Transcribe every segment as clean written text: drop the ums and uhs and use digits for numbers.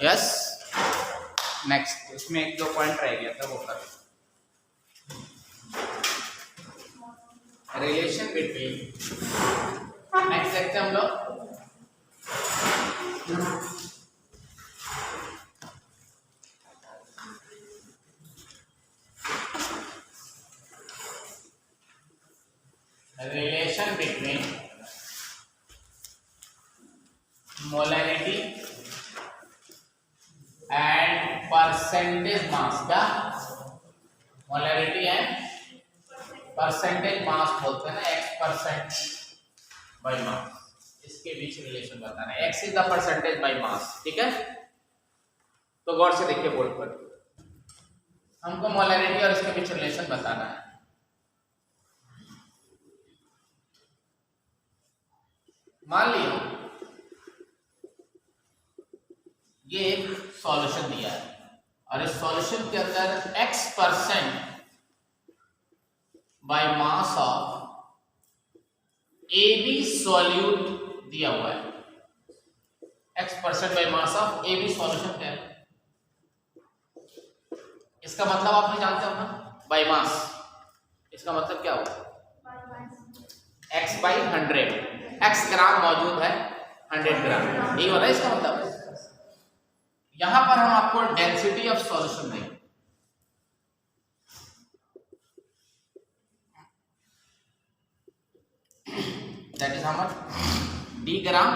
Yes next इसमें एक दो पॉइंट रह गया था वो कर रिलेशन बिटवीन नेक्स्ट देखते हैं हम लोग relation between molarity and percentage mass का molarity and percentage mass बोलते हैं ना x% by mass इसके बीच रिलेशन बताना है x is the percentage by mass ठीक है। तो गौर से देखिए बोर्ड पर हमको मोलैरिटी और इसके बीच रिलेशन बताना है। मान लिया ये एक सॉल्यूशन दिया है और इस सॉल्यूशन के अंदर x% by mass of AB solute दिया हुआ है। x% by mass of AB solution क्या है इसका मतलब आप नहीं जानते हो ना बाय मास इसका मतलब क्या होगा x बाई 100 x ग्राम मौजूद है 100 ग्राम यही वाला इसका मतलब। यहां पर हम आपको डेंसिटी ऑफ सॉल्यूशन देंगे that is how much d ग्राम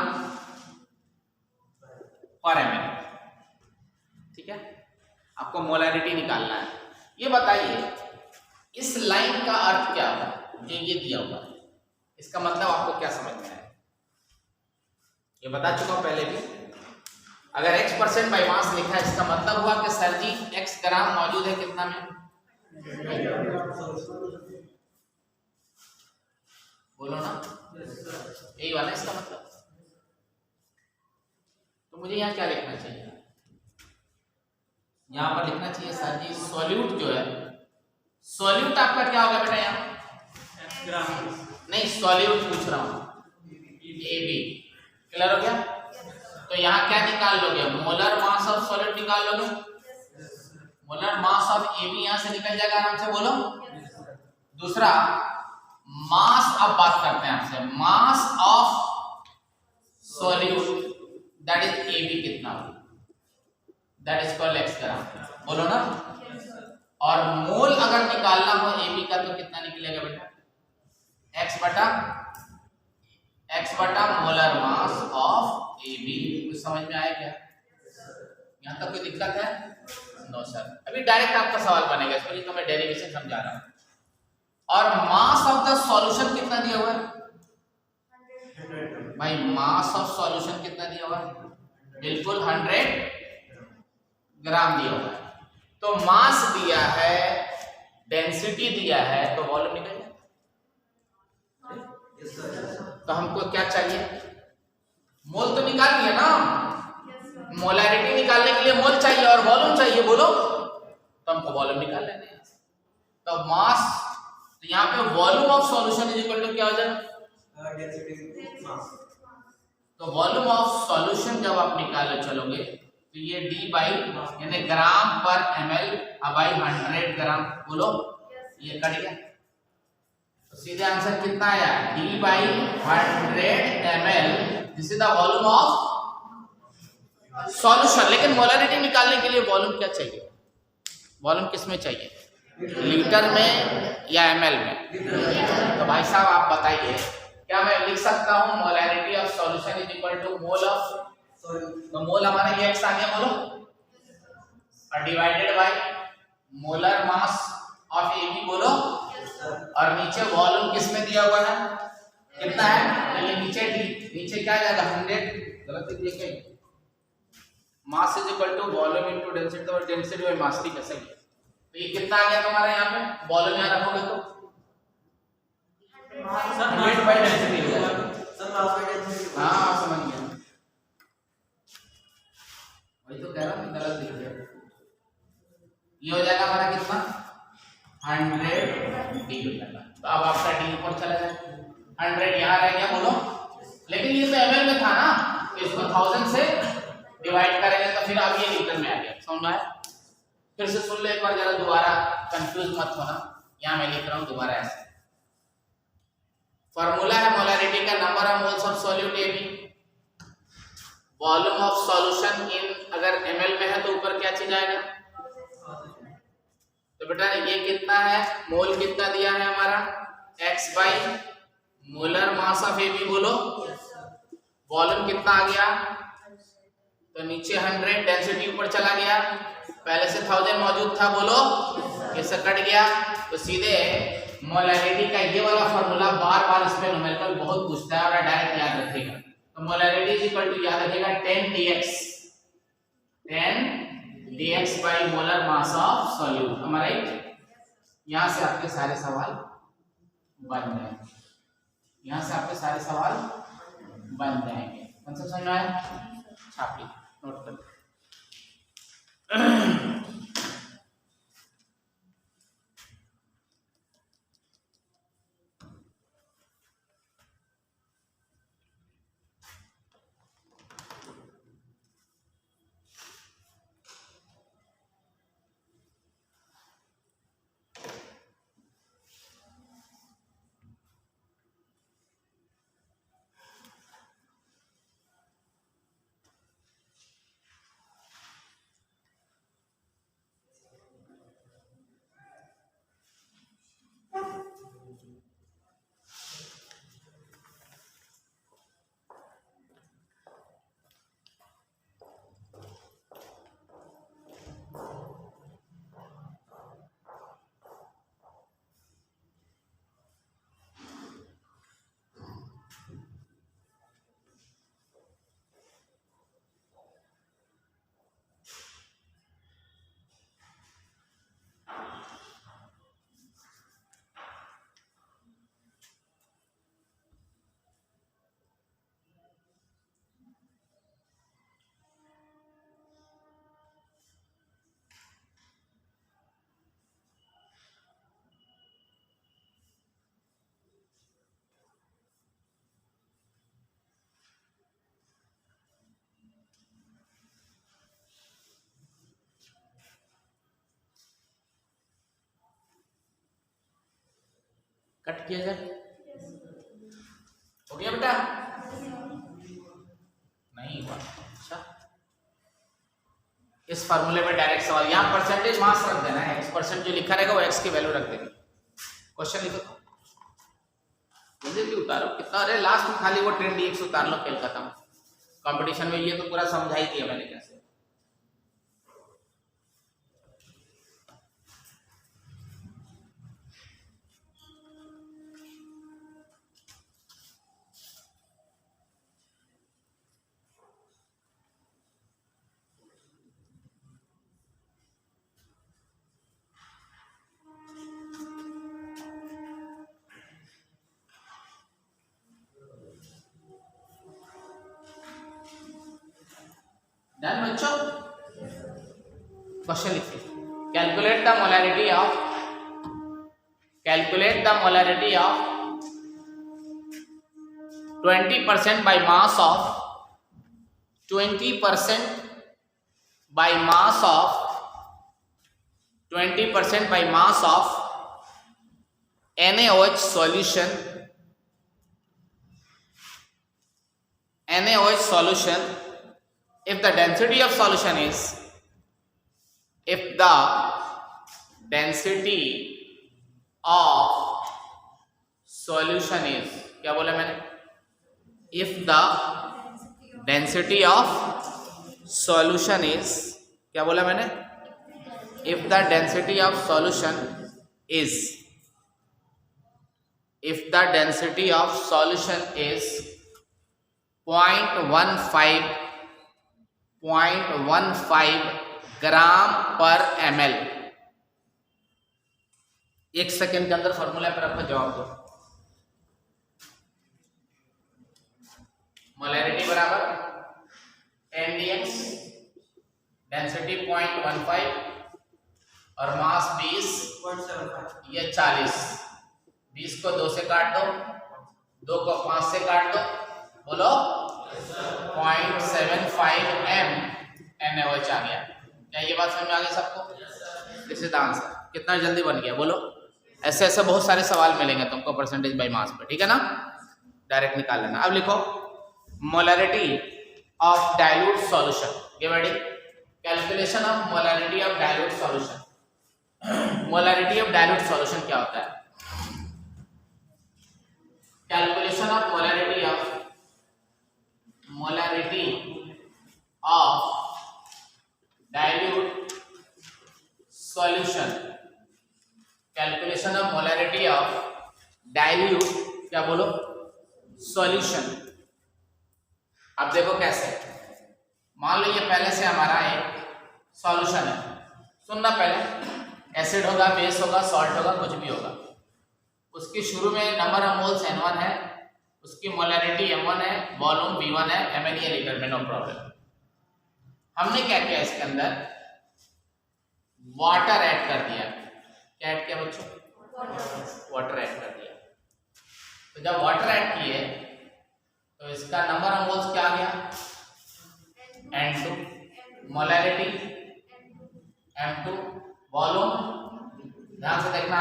पर ml ठीक है। आपको मोलैरिटी निकालना है। ये बताइए इस लाइन का अर्थ क्या है जो ये दिया हुआ है इसका मतलब आपको क्या समझ में आया ये बता चुका हूं पहले भी। अगर x% बाय मास लिखा है इसका मतलब हुआ कि सर जी x ग्राम मौजूद है कितना में बोलो ना यही वाला इसका मतलब। तो मुझे यहाँ क्या लिखना चाहिए यहाँ पर लिखना चाहिए सर जी सॉल्यूट जो है सॉल्यूट आपका क्या होगा बेटा यहाँ नहीं सॉल्यूट पूछ रहा हूं AB क्लियर हो गया। तो यहाँ क्या निकाल लोगे मोलर मास ऑफ सॉल्यूट निकाल लोगे मोलर मास ऑफ AB यहाँ से निकल जाएगा आराम से बोलो। दूसरा मास अब बात करते हैं आपसे mass of solute that is AB कितना होगा दैट इज कॉल्ड x ग्राम बोलो ना। और मोल अगर निकालना हो AB का तो कितना निकलेगा बेटा x बटा मोलर मास ऑफ AB। कुछ समझ में आया क्या यहाँ तक कोई दिक्कत है नो सर। अभी डायरेक्ट आपका सवाल बनेगा इसके लिए तो मैं डेरिवेशन समझा रहा हूँ। और मास ऑफ द सॉल्यूशन कितना दिया हुआ है भाई मास ऑफ सॉल्यूशन कितना दिया हुआ है बिल्कुल 100 ग्राम दिया हुआ है। तो मास दिया है डेंसिटी दिया है तो वॉल्यूम निकल जाए। तो हमको क्या चाहिए मोल तो निकाल लिया ना मोलैरिटी निकालने के लिए मोल चाहिए और वॉल्यूम चाहिए बोलो तो हमको वॉल्यूम निकाल लेते हैं। तो मास तो यहाँ पे volume of solution is equal to क्या हो जाएगा तो वॉल्यूम ऑफ सॉल्यूशन जब आप निकालने चलोगे तो ये D बाई यानी ग्राम पर ml बाई 100 ग्राम बोलो ये कट गया। तो सीधे आंसर कितना आया D by 100 ml this is the volume of solution. लेकिन मोलैरिटी निकालने के लिए वॉल्यूम क्या चाहिए वॉल्यूम किस में चाहिए लीटर में या ml में। तो भाई साहब आप बताइए क्या मैं लिख सकता हूँ molarity of solution is equal to mole of तो मोल हमारा ये x आ गया बोलो और divided by molar mass of AB बोलो और नीचे वॉल्यूम किस में दिया हुआ है कितना है तो ये नीचे D नीचे क्या जाएगा 100 गलत लिख दिया mass is equal to volume into density और डेंसिटी बाय मास ठीक है सही। तो ये कितना आ गया तुम्हारा यहाँ पे वॉल्यूम यहाँ रखोगे तो 100 बाय डेंसिटी हो जाएगा सर मास बाय डेंसिटी हां समझ गया वही तो कह रहा हूं गलत लिख दिया। ये हो जाएगा हमारा कितना 100 D हो जाएगा। तो अब आपका D ऊपर चला जाएगा 100 यहाँ रह गया बोलो लेकिन ये तो ml में था ना तो इसको 1000 से डिवाइड करेंगे तो फिर अब ये लीटर में आ गया, समझ में आया? फिर से सुन लो एक बार जरा दोबारा, कंफ्यूज मत होना। यहाँ मैं लिख रहा हूँ दोबारा ऐसे, फॉर्मूला है मोलैरिटी का, number of moles of solute AB, volume of solution in, अगर ml में है तो ऊपर क्या चीज आएगा? तो बेटा ये कितना है, मोल कितना दिया है हमारा, x by molar mass of AB, बोलो वॉल्यूम कितना आ गया, तो नीचे 100, डेंसिटी ऊपर चला गया, पहले से 1000 मौजूद था, बोलो इससे कट गया, तो सीधे मोलैरिटी का ये वाला फॉर्मूला बार बार इसमें न्यूमेरिकल बहुत पूछता है और डायरेक्ट याद रखेगा। तो मोलैरिटी इज इक्वल टू, याद रखेगा 10 dx by molar mass of solute, am I right? यहाँ से आपके सारे सवाल बन जाएंगे, यहाँ से आपके सारे सवाल बन जाएंगे। कौन सा समझ में आया? छाप लीजिए, नोट कर। कट किया जाए, हो गया बेटा? नहीं हुआ, अच्छा। इस फार्मूले में डायरेक्ट सवाल, यहाँ परसेंटेज मास रख देना है, x% जो लिखा रहेगा वो x की वैल्यू रख देनी। क्वेश्चन लिखो तो जल्दी जल्दी उतारो, कितना, अरे लास्ट में खाली वो 10 dx उतार लो, खेल खत्म। कंपटीशन में ये तो पूरा समझा ही दिया मैंने कैसे। डन बच्चों, क्वेश्चन लिखिए, calculate the molarity of 20% by mass of 20% by mass of 20% by mass of NaOH solution if the density of solution is क्या बोला मैंने, if the density of solution is, क्या बोला मैंने, if the density of solution is 0.15 ग्राम पर ml, एक second के अंदर फॉर्मूला पर आपको जवाब दो। मोलैरिटी बराबर NDX, डेंसिटी 0.15 और मास 20.75, ये 40, 20 को 2 से काट दो, 2 को 5 से काट दो, बोलो 0.75 NaOH आ गया। क्या ये बात समझ में आ गई सबको? This is the answer. कितना जल्दी बन गया बोलो। ऐसे ऐसे बहुत सारे सवाल मिलेंगे तुमको परसेंटेज बाय मास पे, ठीक है ना, डायरेक्ट निकाल लेना। अब लिखो मोलैरिटी ऑफ डाइल्यूट सॉल्यूशन, ये ready, calculation of molarity of dilute solution. Molarity of dilute solution क्या होता है? Calculation of molarity of dilute solution, calculation of molarity of dilute, क्या बोलो, सॉल्यूशन। अब देखो कैसे, मान लो ये पहले से हमारा एक सॉल्यूशन है, सुनना पहले, एसिड होगा, बेस होगा, सॉल्ट होगा, कुछ भी होगा, उसकी शुरू में नंबर ऑफ मोल्स N1 है, उसकी मोलैरिटी M1 है, वॉल्यूम V1 है, ml है लीटर में, नो प्रॉब्लम। हमने क्या किया, इसके अंदर वाटर ऐड कर दिया। क्या ऐड किया बच्चों? वाटर ऐड कर दिया। तो जब वाटर ऐड किए तो इसका नंबर ऑफ मोल्स क्या आ गया? N2, मोलैरिटी M2, वॉल्यूम ध्यान से देखना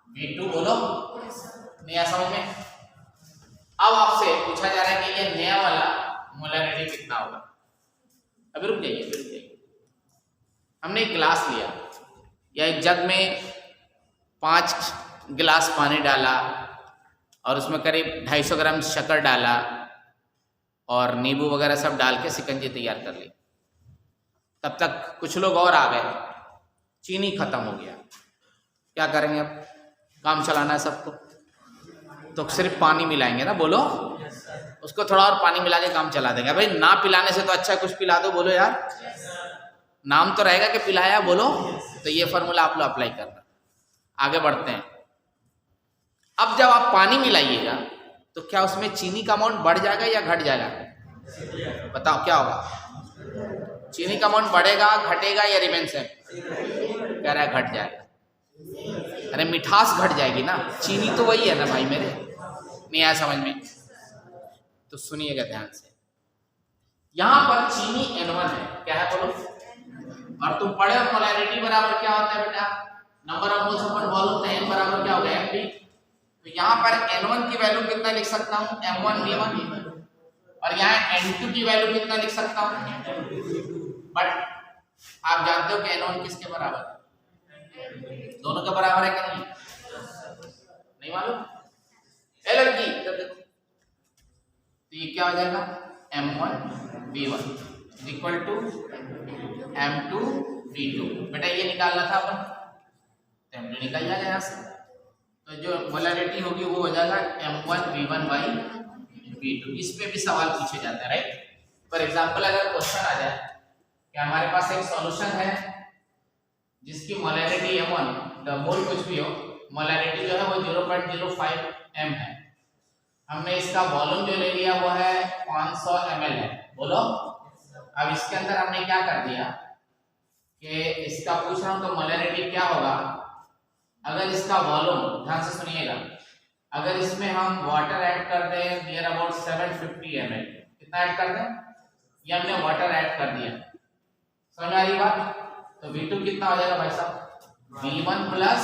V2, बोलो नया समझ में। अब आपसे पूछा जा रहा है कि ये नया वाला मोलैरिटी कितना होगा। अभी रुक जाइए, हमने एक गिलास लिया या एक जग में 5 गिलास पानी डाला और उसमें करीब 250 ग्राम शक्कर डाला और नींबू वगैरह सब डाल के शिकंजी तैयार कर ली। तब तक कुछ लोग और आ गए, चीनी खत्म हो गया, क्या करेंगे? अब काम चलाना है सबको, तो सिर्फ पानी मिलाएंगे ना, बोलो, उसको थोड़ा और पानी मिला के काम चला देंगे। भाई ना पिलाने से तो अच्छा है कुछ पिला दो, बोलो यार, नाम तो रहेगा कि पिलाया, बोलो। तो ये फॉर्मूला आप लोग अप्लाई करना। आगे बढ़ते हैं। अब जब आप पानी मिलाइएगा तो क्या उसमें चीनी का अमाउंट बढ़ जाएगा या घट जाएगा? बताओ क्या होगा? चीनी का अमाउंट बढ़ेगा, घटेगा या रिमेन सेम? कह रहा है घट जाएगा। अरे मिठास घट जाएगी ना, चीनी तो वही है ना भाई मेरे, नहीं आया समझ में? तो सुनिएगा ध्यान से, यहां पर चीनी N1 है, क्या है बोलो, और तुम पढ़े हो मोलैरिटी बराबर क्या होता है बेटा? Number of moles upon volume, तो N बराबर क्या होगा? Mv। तो यहाँ पर N1 की वैल्यू कितना लिख सकता हूँ? M1V1। और यहाँ N2 की वैल्यू कितना लिख सकता हूँ? बट आप जानते हो कि N1 किसके बराबर है? दोनों के बराबर है कि नहीं? नहीं मालूम? ए लड़की, तो ये क्या हो जाएगा? M1V1 equal to M2V2। बेटा ये निकालना था अपन, तो M2 निकल जाएगा यहाँ से, तो जो मोलैरिटी होगी वो हो जाएगा M1V1/V2। इस पे भी सवाल पूछे जाते हैं, राइट? फॉर एग्जांपल अगर क्वेश्चन आ जाए कि हमारे पास एक सॉल्यूशन है जिसकी मोलैरिटी M1, द मोल कुछ भी हो, मोलैरिटी जो है वो 0.05 m है, हमने इसका वॉल्यूम जो ले लिया वो है 500 ml है, बोलो। अब इसके अंदर हमने क्या कर दिया कि इसका पूछ रहा हूं तो मोलैरिटी क्या होगा अगर इसका वॉल्यूम, ध्यान से सुनिएगा, अगर इसमें हम वाटर ऐड कर दें नियर अबाउट 750 ml, कितना ऐड कर दें? ये हमने वाटर ऐड कर दिया, समझ आ रही बात? तो V2 कितना हो जाएगा भाई साहब? V1 प्लस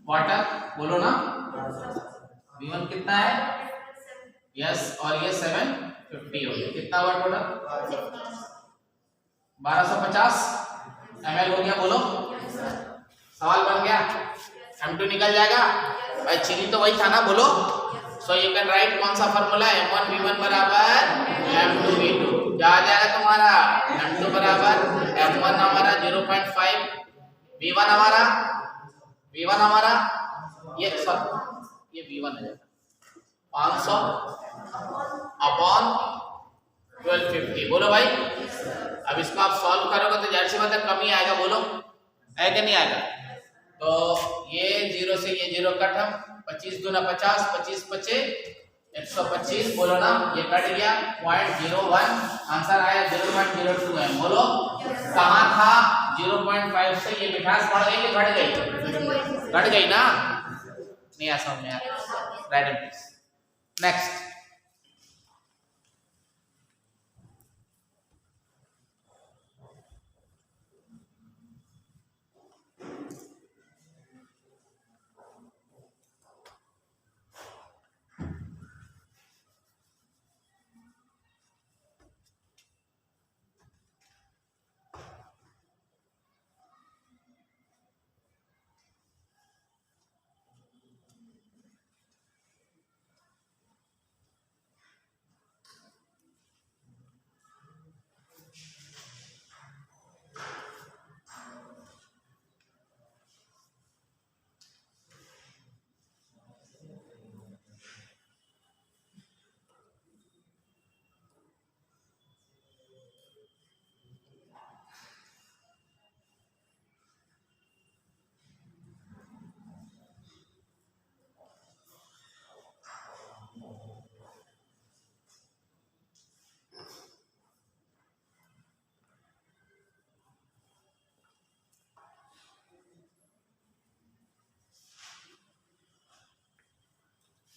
वाटर, बोलो ना, V1 कितना है? यस, और ये 750 हो गया, कितना हुआ टोटल? 1250 ml हो गया, बोलो। सवाल बन गया, M2 निकल जाएगा भाई, चीनी तो वही था ना, बोलो। सो यू कैन राइट कौन सा फॉर्मूला? M1V1 बराबर M2V2। क्या आ जाएगा तुम्हारा? M2 बराबर M1 हमारा 0.5, V1 हमारा ये V1 है 500 अपॉन 1250, बोलो भाई। अब इसको आप सॉल्व करोगे तो जाहिर सी बात है कम ही आएगा, बोलो, है कि नहीं आएगा? तो ये 0 से ये 0 कट, हम 25 दूना 50, 25 पचे 125, बोलो ना, ये कट गया 0.01, आंसर आया 0.02 है, बोलो। कहाँ था? 0.5 से ये मिठास बढ़ गई कि घट गई? घट गई ना, नहीं आ समझ में यार, right and please. Next,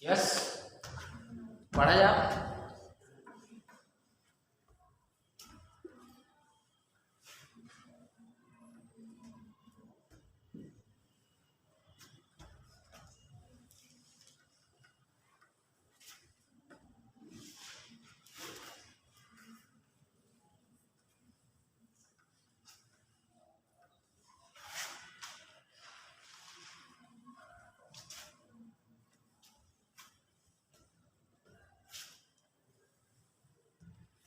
yes, पढ़ा जा।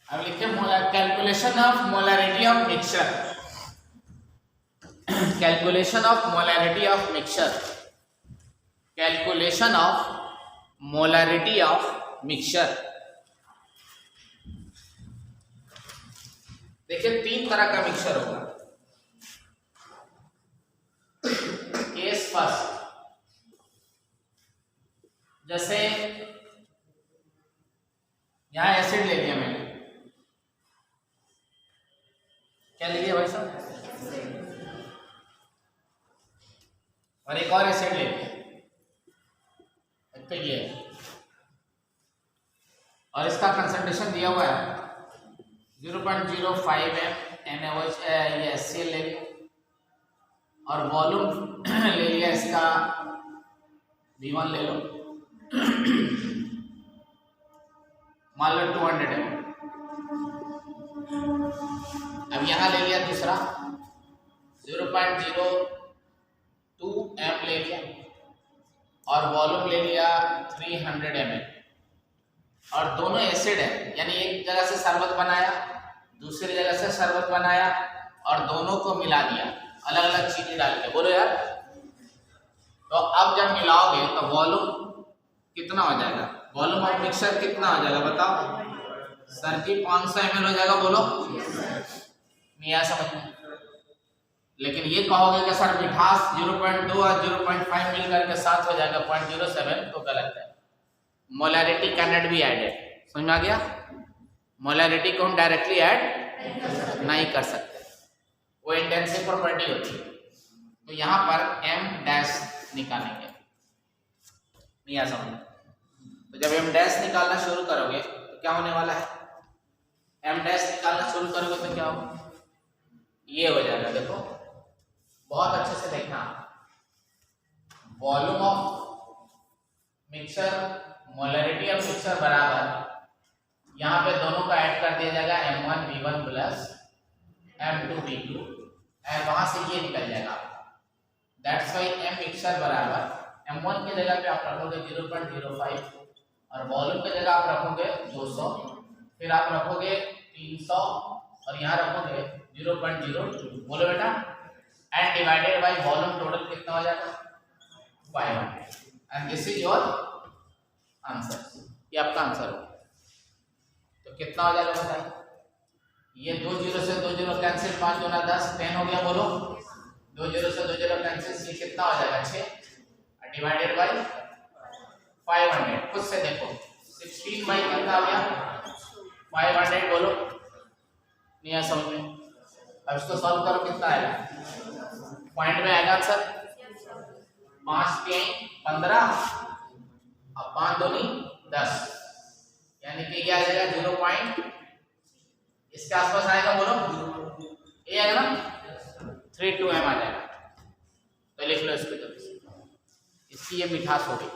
अब लिखे calculation of molarity of mixture. Calculation of molarity of mixture. Calculation of molarity of mixture. देखिए 3 तरह का मिक्सचर होगा। केस फर्स्ट, जैसे यहां एसिड ले लिया मैंने, क्या ले लिया भाई साहब, और एक और एसिड ले लिया, एक तो ये है, और इसका कंसंट्रेशन दिया हुआ है 0.05 NaOH, ये HCl ले लिया, और वॉल्यूम ले लिया इसका V1 ले लो, मान लो 200 ml। अब यहां ले लिया दूसरा 0.02 m ले लिया, और वॉल्यूम ले लिया 300 ml, और दोनों एसिड है, यानी एक जगह से शरबत बनाया, दूसरी जगह से शरबत बनाया, और दोनों को मिला दिया अलग अलग चीनी डाल के। बोलो यार, तो अब जब मिलाओगे तो वॉल्यूम कितना हो जाएगा, वॉल्यूम ऑफ मिक्सचर कितना हो जाएगा बताओ सर जी, 500 ml हो जाएगा। बोलो, नहीं आया समझ में? लेकिन ये कहोगे कि सर मिठास 0.2 और 0.5 मिलकर के साथ हो जाएगा 0.07, तो गलत है। Molarity can not be added. समझ में आ गया? मोलैरिटी को हम डायरेक्टली ऐड नहीं कर सकते, वो इंटेंसिव प्रॉपर्टी होती है। तो यहाँ पर m डैश निकालेंगे, नहीं आ समझ? तो जब m डैश निकालना शुरू करोगे तो क्या होने वाला है, m डैश निकालना शुरू करोगे तो क्या होगा, ये हो जाएगा। देखो बहुत अच्छे से देखना, volume of mixture, molarity of mixture बराबर, यहाँ पे दोनों का ऐड कर दिया जाएगा m1 v1 plus m2 v2, और वहां से ये निकल जाएगा। दैट्स वाई m मिक्सचर बराबर m1 की जगह पे आप रखोगे 0.05, और वॉल्यूम की जगह आप रखोगे 200, फिर आप रखोगे 300, और यहाँ रखोगे 0.02। बोलो बेटा, and divided by volume total कितना हो जाएगा 500, and this is your answer. ये आपका आंसर होगा। तो कितना हो जाएगा बताइए, ये 2 0 से 2 0 कैंसिल, 5 दूना 10, 10 हो गया। बोलो, 2 0 से 2 0 कैंसिल, ये कितना हो जाएगा 6, डिवाइडेड बाय 500। खुद से देखो 16 बाई कितना हो गया 500। बोलो, नहीं आया समझ में? अब इसको सॉल्व करो, कितना आएगा, पॉइंट में आएगा आंसर। 5 3 15, अब 5 दूनी 10, यानी कि ये आ जाएगा 0. इसके आसपास आएगा। बोलो, ये आएगा ना 32 m आ जाएगा। तो लिख लो इसको, तो इसकी ये मिठास हो गई।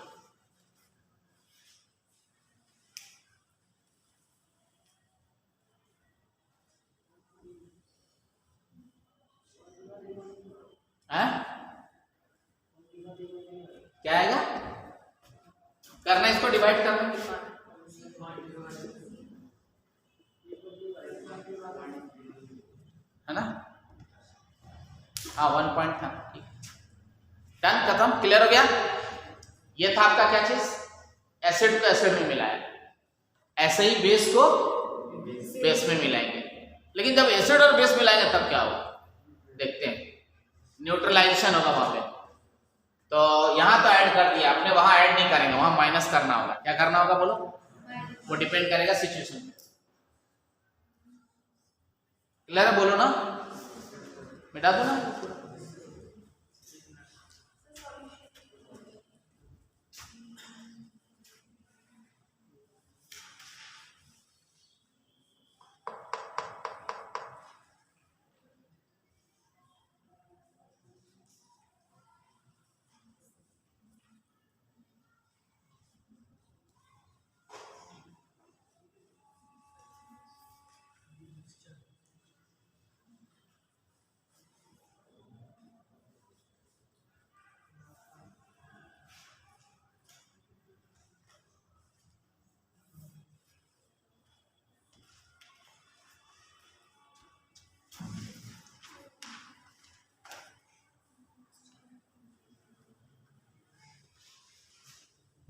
क्या आएगा, करना इसको डिवाइड करना, है ना? हाँ 1 पॉइंट था, ठीक, डन, खत्म, क्लियर हो गया। ये था आपका क्या चीज, एसिड को एसिड में मिलाया, ऐसे ही बेस को बेस में मिलाएंगे। लेकिन जब एसिड और बेस मिलाएंगे तब क्या होगा देखते हैं, न्यूट्रलाइजेशन होगा वहां पे। तो यहाँ तो ऐड कर दिया आपने, वहां ऐड नहीं करेंगे, वहां माइनस करना होगा। क्या करना होगा बोलो, वो डिपेंड करेगा सिचुएशन पे। क्लियर है? बोलो ना, मिटा दो ना।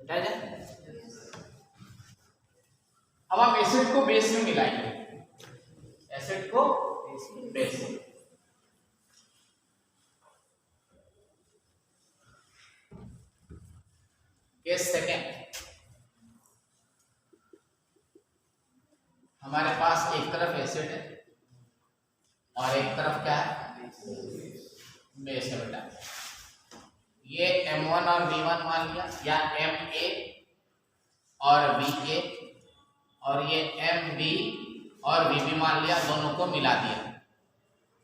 मिटाया जाए। अब हम एसिड को बेस में मिलाएंगे, एसिड को बेस में। केस सेकेंड, हमारे पास एक तरफ एसिड है और एक तरफ क्या है, बेस है बेटा। ये M1 और V1 मान लिया, या MA और VA, और ये MB और VB मान लिया, दोनों को मिला दिया।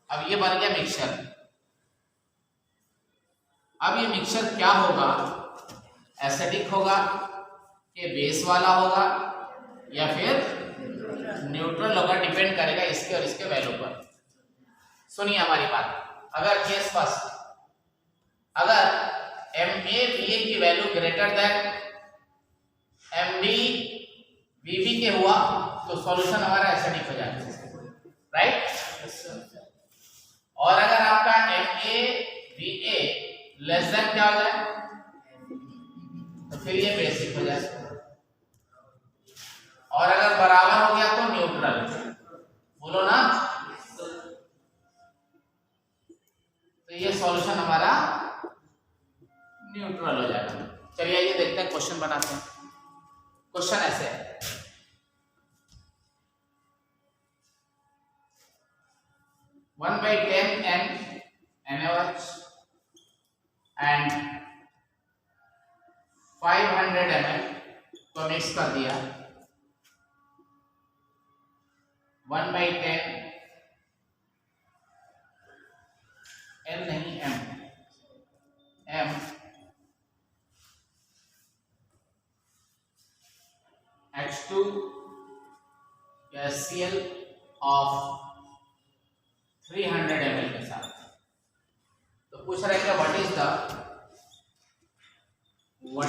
अब ये बन गया मिक्सचर। अब ये मिक्सचर क्या होगा, एसिडिक होगा कि बेस वाला होगा या फिर न्यूट्रल होगा, डिपेंड करेगा इसके और इसके वैल्यू पर। सुनिए हमारी बात। अगर केस फर्स्ट, अगर MA-VA की वैल्यू ग्रेटर देन MB-VB के हुआ तो सॉल्यूशन हमारा एसिडिक हो जाएगा, राइट। और अगर आपका MA-VA लेस देन क्या हो जाए तो फिर ये बेसिक हो जाए, और अगर बराबर हो गया तो न्यूट्रल। बोलो ना, तो ये सॉल्यूशन हमारा न्यूट्रल हो जाएगा। चलिए ये देखते हैं, क्वेश्चन बनाते हैं। क्वेश्चन ऐसे है, one by 10 NaOH and 500 ml को मिक्स कर दिया। 1/10 N नहीं M H2 HCl of 300 ml के साथ। तो पूछ रहे हैं what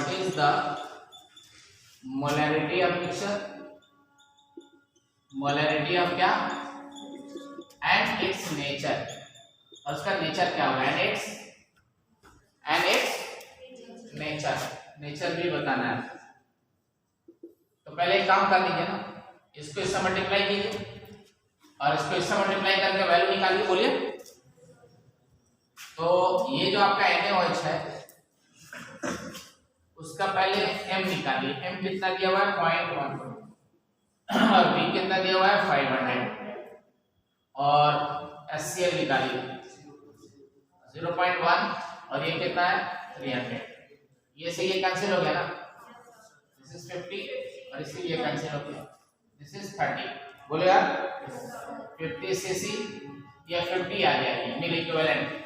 is the molarity of mixture, molarity of क्या, एंड इट्स नेचर, और उसका नेचर क्या होगा, एंड इट्स नेचर भी बताना है। तो पहले एक काम कर लीजिए ना, इसको इससे मल्टीप्लाई कीजिए और इसको इससे मल्टीप्लाई करके वैल्यू निकालिए। बोलिए, तो ये जो आपका NaOH है उसका पहले M निकालिए। M कितना दिया हुआ है, 0.1, और B कितना दिया हुआ है, 500, और HCl निकालिए 0.1, और ये कितना है, 300। ये से ये कैंसिल हो गया ना, दिस इज 50 और इससे ये कैंसिल हो गया, दिस इज 30। बोलो यार, 50 cc या 50 आ गया, ये मिल इक्विवेलेंट।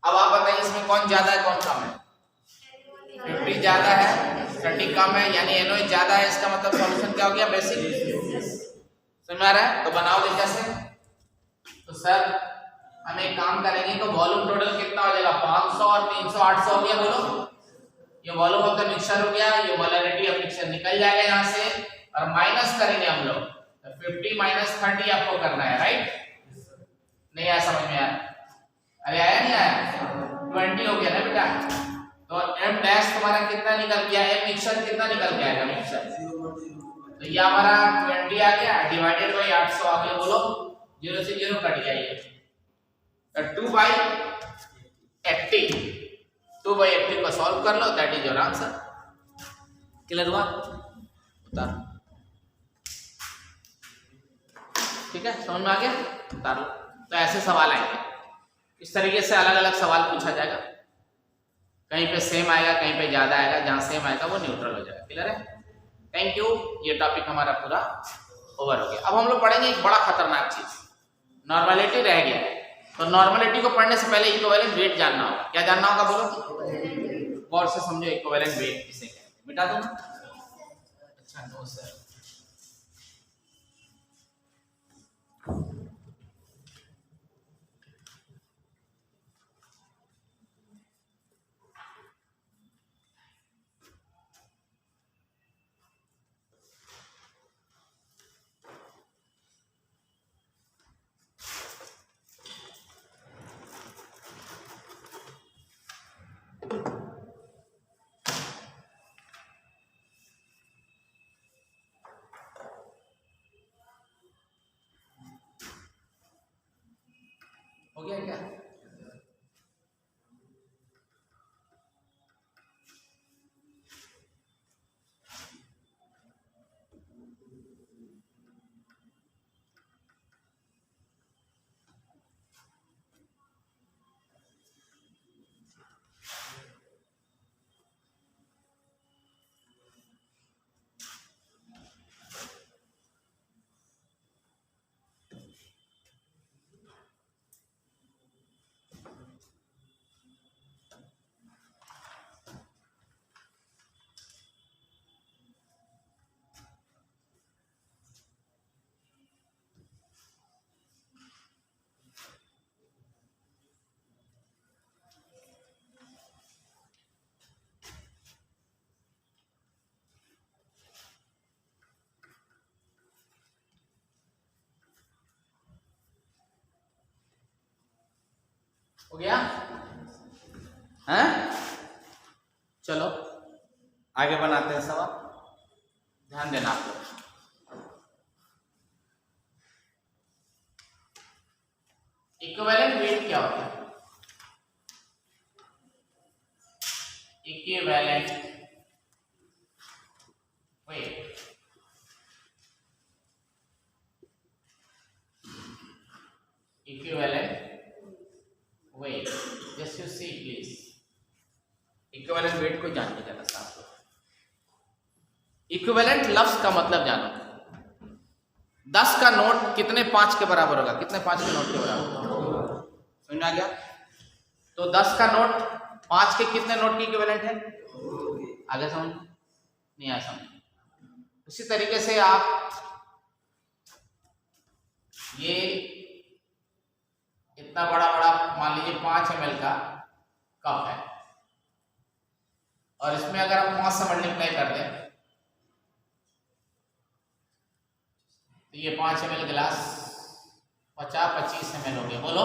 अब आप बताइए इसमें कौन ज्यादा है कौन कम है, 50 ज्यादा है, 30 कम है, यानी NaOH ज्यादा है, इसका मतलब सॉल्यूशन क्या हो गया, बेसिक। समझ आ रहा है? तो बनाओ देखिए कैसे। तो सर हम एक काम करेंगे, तो वॉल्यूम टोटल कितना हो जाएगा, 500 और 300 800 हो गया। बोलो, ये वॉल्यूम ऑफ द मिक्सचर हो गया, ये मोलैरिटी ऑफ मिक्सचर निकल जाएगा यहाँ से, और माइनस करेंगे हम लोग, तो 50 - 30 आपको करना है, राइट। नहीं आया समझ में यार, अरे आया नहीं आया, 20 हो गया ना बेटा। तो M डैश तुम्हारा कितना निकल गया, M मिक्सचर कितना निकल के आएगा मिक्सचर, तो ये हमारा 20 आ गया, डिवाइडेड बाई 800 आ गया। बोलो, 0 से 0 कट गया ये, तो 2/80, 2/80 को सॉल्व कर लो, that is your answer. Clear हुआ? उतार, ठीक है, समझ में आ गया, उतार लो। तो ऐसे सवाल आएंगे, इस तरीके से अलग अलग सवाल पूछा जाएगा, कहीं पे सेम आएगा, कहीं पे ज्यादा आएगा, जहां सेम आएगा वो न्यूट्रल हो जाएगा। क्लियर है? थैंक यू, ये टॉपिक हमारा पूरा ओवर हो गया। अब हम लोग पढ़ेंगे एक बड़ा खतरनाक चीज, नॉर्मलिटी रह गया। तो नॉर्मलिटी को पढ़ने से पहले इक्विवेलेंट वेट जानना होगा। क्या जानना होगा बोलो, गौर से समझो, इक्विवेलेंट वेट किसे कहते हैं। मिटा दो ना, अच्छा नो सर। हो गया क्या? हो गया? हैं? चलो आगे बनाते हैं सवाल, ध्यान देना आप लोग। इक्विवेलेंट वेट क्या होता है? Equivalent weight equivalent weight, just you see please, equivalent weight को जान के जाना साफ हो। इक्विवेलेंट लफ्ज का मतलब जानो। 10 का नोट कितने 5 के बराबर होगा? कितने 5 के नोट के बराबर? समझ में आ गया? तो 10 का नोट 5 के कितने नोट की इक्विवेलेंट है? आगे समझ नहीं आया? समझ। उसी तरीके से आप ये इतना बड़ा बड़ा मान लीजिए 5 ml का कप है, और इसमें अगर आप 5 से मल्टीप्लाई कर दें तो ये 5 ml गिलास 25 ml हो गया। बोलो,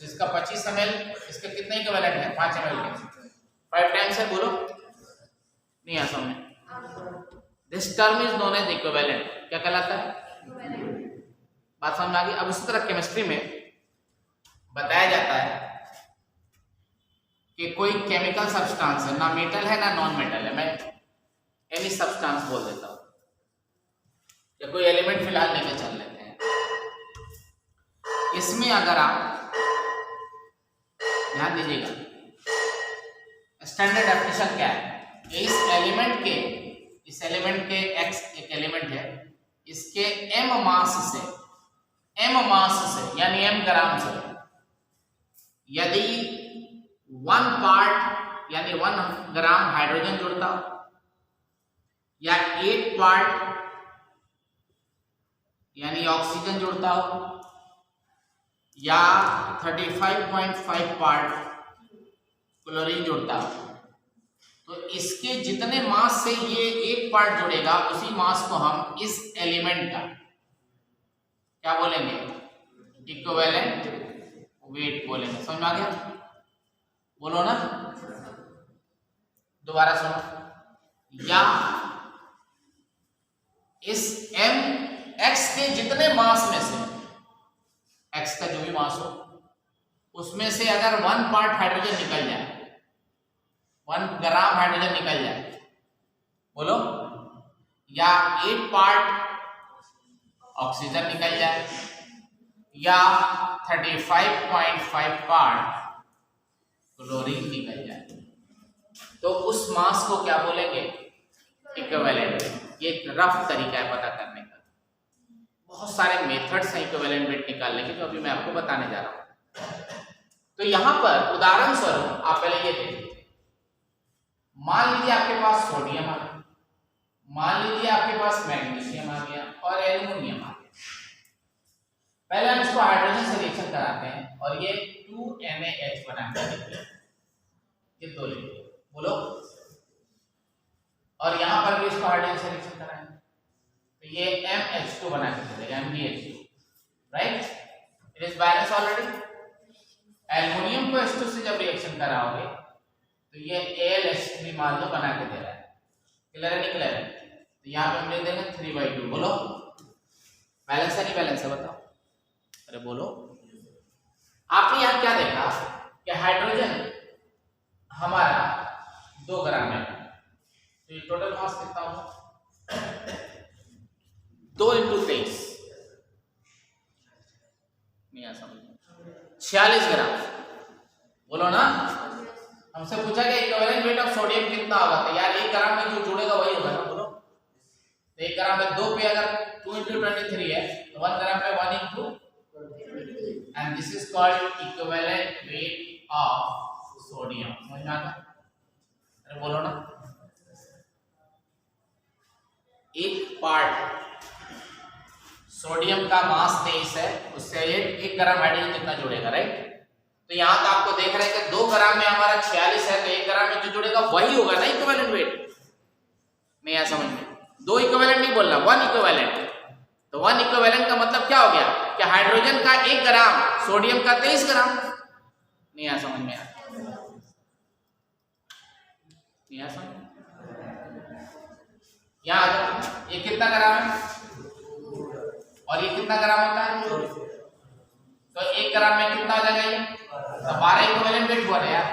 इसका 25 ml, इसके कितने इक्विवेलेंट है? 5 ml के 5 टाइम्स है। बोलो, नहीं आ समझ? This term is known as equivalent. क्या कहलाता है? बात समझ आ गई? अब उसी तरह केमिस्ट्री में बताया जाता है कि कोई केमिकल सब्सटेंस है, ना मेटल है ना नॉन मेटल है, मैं एनी सब्सटेंस बोल देता हूं, या कोई एलिमेंट फिलहाल लेके चल लेते हैं। इसमें अगर आप ध्यान दीजिएगा, स्टैंडर्ड डेफिनेशन क्या है? इस एलिमेंट के x एक एलिमेंट है, इसके m मास से यानी m ग्राम से यदि 1 पार्ट यानी 1 ग्राम हाइड्रोजन जुड़ता हो, या 8 पार्ट यानी ऑक्सीजन जुड़ता हो, या 35.5 पार्ट क्लोरीन जुड़ता हो, तो इसके जितने मास से ये 1 पार्ट जुड़ेगा, उसी मास को हम इस एलिमेंट का क्या बोलेंगे? इक्विवेलेंट वेट बोलेंगे। समझ में आ गया? बोलो ना, दोबारा सुनो। या इस x के जितने मास में से, x का जो भी मास हो, उसमें से अगर 1 पार्ट हाइड्रोजन निकल जाए, 1 ग्राम हाइड्रोजन निकल जाए, बोलो, या 8 पार्ट ऑक्सीजन निकल जाए, या 35.5 पार्ट क्लोरीन निकल जाए, तो उस मास को क्या बोलेंगे? इक्विवेलेंट। ये एक रफ तरीका है पता करने का। बहुत सारे मेथड्स हैं इक्विवेलेंट वेट निकालने के, जो अभी मैं आपको बताने जा रहा हूं। तो यहां पर उदाहरण स्वरूप आप पहले ये देखिए, मान लीजिए आपके पास सोडियम आ गया, मान लीजिए आपके पास मैग्नीशियम आ गया और एल्युमिनियम आ गया। पहले हम इसको हाइड्रोजन से रिएक्शन कराते हैं और ये 2NaH बनाता है, ये 2 लिखिए, बोलो, और यहां पर भी इसको हाइड्रोजन से रिएक्शन कराएंगे तो ये MH2 बना के चलेगा, MgH2, right? It is balance already. Aluminium को H2 से जब रिएक्शन कराओगे तो ये AlH3 मान लो बना के दे रहा है। क्लियर है? नहीं क्लियर है? तो यहां पे हम लिख देंगे 3/2। बोलो, बैलेंस है नहीं बैलेंस है? बताओ, अरे बोलो। आपने यहाँ क्या देखा कि हाइड्रोजन हमारा 2 ग्राम है, तो ये टोटल मास कितना होगा 2 × 23 नहीं आ समझ 46 ग्राम। बोलो ना, हमसे पूछा कि इक्विवेलेंट वेट ऑफ सोडियम कितना होगा, तो यार 1 ग्राम में जो जुड़ेगा वही होगा ना। बोलो तो 1 ग्राम में 2 पे अगर 2 × 23 है तो 1 ग्राम पे 1 × and this is called equivalent weight of sodium। समझ में आता? अरे बोलो ना, एक पार्ट सोडियम का मास 23 है, उससे 1 ग्राम हाइड्रोजन कितना जुड़ेगा, राइट। तो यहाँ तो आपको देख रहे हैं कि 2 ग्राम में हमारा 46 है, तो 1 ग्राम में जो जुड़ेगा वही होगा ना इक्विवेलेंट वेट। नहीं आया समझ में? 2 इक्विवेलेंट नहीं बोलना, 1 इक्विवेलेंट। तो 1 इक्विवेलेंट का मतलब क्या हो गया कि हाइड्रोजन का 1 ग्राम, सोडियम का 23 ग्राम। नहीं आया समझ में? नहीं आया समझ में? यहाँ ये कितना ग्राम है और ये कितना ग्राम होता है, तो 1 ग्राम में कितना हो जाएगा ये, तो 12 इक्विवेलेंट वेट हुआ यार।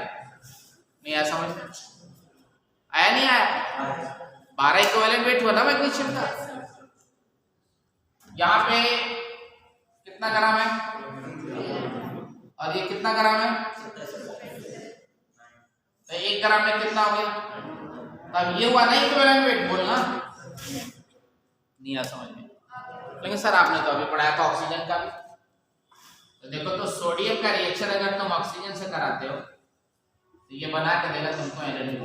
नहीं आया समझ में? आया नहीं आया? 12 इक्विवेलेंट वेट हुआ ना मैग्नीशियम का। यहाँ पे कितना ग्राम है और ये कितना ग्राम है, तो 1 ग्राम में कितना हो गया, तब ये हुआ ना इक्विवेलेंट वेट। बोलना नहीं आ समझ में? लेकिन सर आपने तो अभी पढ़ाया था ऑक्सीजन का भी। तो देखो, तो सोडियम का रिएक्शन अगर तुम ऑक्सीजन से कराते हो तो ये बना के देगा तुमको एनर्जी।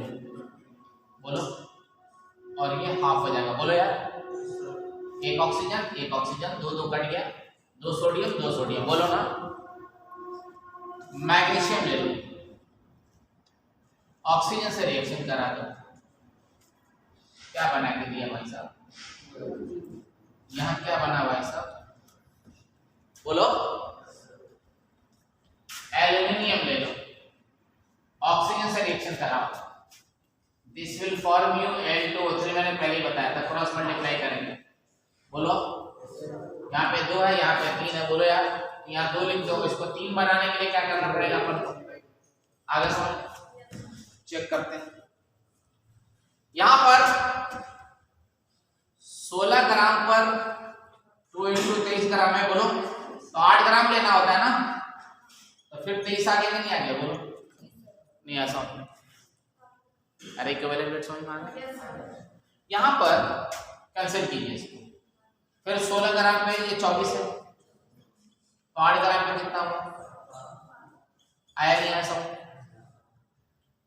बोलो, और ये हाफ हो जाएगा। बोलो यार, 1 ऑक्सीजन 1 ऑक्सीजन, 2 कट गया, 2 सोडियम 2 सोडियम। बोलो ना, मैग्नीशियम ले लो, ऑक्सीजन से रिएक्शन करा दो, क्या बना के दिया भाई साहब, यहाँ क्या बना भाई साहब, बोलो। एल्यूमिनियम ले लो, ऑक्सीजन से रिएक्शन कराओ, this will form you Al2O3। मैंने पहले ही बताया था, क्रॉस मल्टीप्लाई करेंगे। बोलो, यहाँ पे 2 है, यहाँ पे 3 है। बोलो यार, यहाँ 2 लिख दो, इसको 3 बनाने के लिए क्या करना पड़ेगा अपन को, आगे समझ चेक करते हैं। यहाँ पर 16 ग्राम पर 2 × 23 ग्राम है। बोलो, तो 8 ग्राम लेना होता है ना, तो फिर 23 आगे नहीं आ गया। बोलो, नहीं आ समझ में? अरे इक्विवेलेंट वेट समझ में आ गया? यहाँ पर कैंसिल कीजिए इसको, फिर 16 ग्राम पे ये 24 है, तो 8 ग्राम पे कितना हुआ, आया नहीं आया समझ?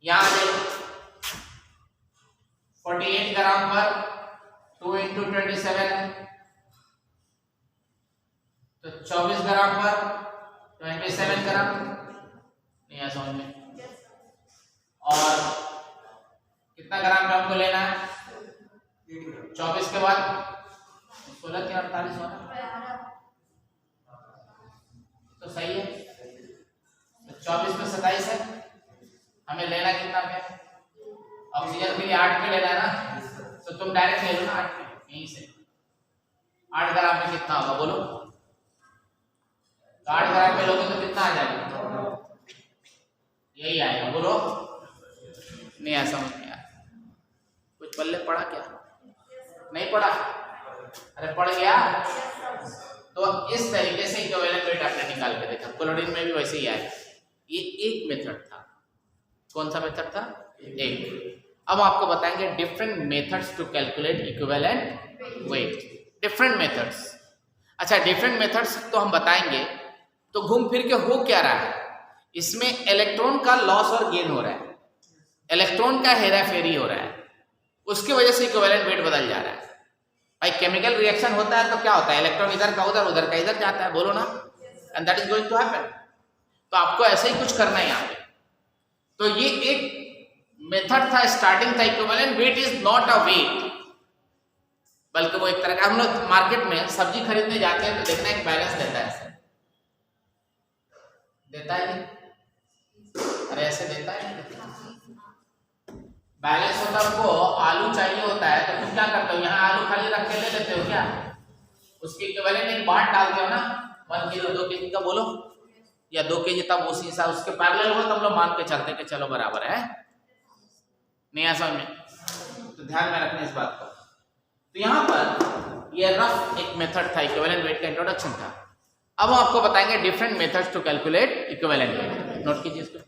यहाँ देखो, 48 ग्राम पर 2 × 27 है, तो 24 ग्राम पर 27 ग्राम। नहीं आया समझ में? और कितना ग्राम पे हमको लेना है, 24 के बाद 16 के 48 होना, तो सही है। तो 24 पे 27 है, हमें लेना कितना पे, ऑक्सीजन के लिए 8 पे लेना है ना, तो तुम डायरेक्ट ले लो ना 8 पे, यहीं से 8 ग्राम में कितना होगा। बोलो, तो 8 ग्राम पे लोगे तो कितना आ जाएगा, यही आएगा। बोलो, नहीं आया समझ में? यार कुछ पल्ले पड़ा क्या, नहीं पड़ा? अरे पड़ गया। तो इस तरीके से इक्विवेलेंट वेट आपने निकाल के देखा। क्लोरीन में भी वैसे ही आया। ये एक मेथड था। कौन सा मेथड था? एक। अब आपको बताएंगे different methods to calculate equivalent weight. Different methods. अच्छा, डिफरेंट मेथड्स तो हम बताएंगे, तो घूम फिर के हो क्या रहा है इसमें, इलेक्ट्रॉन का लॉस और गेन हो रहा है, इलेक्ट्रॉन का हेरा फेरी हो रहा है, उसकी वजह से इक्विवेलेंट वेट बदल जा रहा है। भाई केमिकल रिएक्शन होता है तो क्या होता है, इलेक्ट्रॉन इधर का उधर, उधर का इधर जाता है। बोलो ना, and that is going to happen. तो आपको ऐसे ही कुछ करना है यहाँ पे। तो ये एक मेथड था, स्टार्टिंग था। Equivalent weight is not a weight, बल्कि वो एक तरह का, हम लोग मार्केट में सब्जी खरीदने जाते हैं तो देखना एक बैलेंस देता है, ऐसे देता है नहीं? अरे ऐसे देता है नहीं? बैलेंस होता है, आपको आलू चाहिए होता है तो तुम क्या करते हो, यहाँ आलू खाली रख के ले लेते हो क्या, उसके इक्विवेलेंट एक बाट डालते हो ना, 1 किलो 2 केजी का। बोलो, या 2 kg तब उसी हिसाब उसके पैरेलल हो तो हम लोग मान के चलते कि चलो बराबर है। नहीं आ समझ में? तो ध्यान में रखना इस बात को। तो यहाँ पर ये रफ एक मेथड था, इक्विवेलेंट वेट का इंट्रोडक्शन था। अब हम आपको बताएंगे different methods to calculate equivalent weight. Note कीजिए इसको।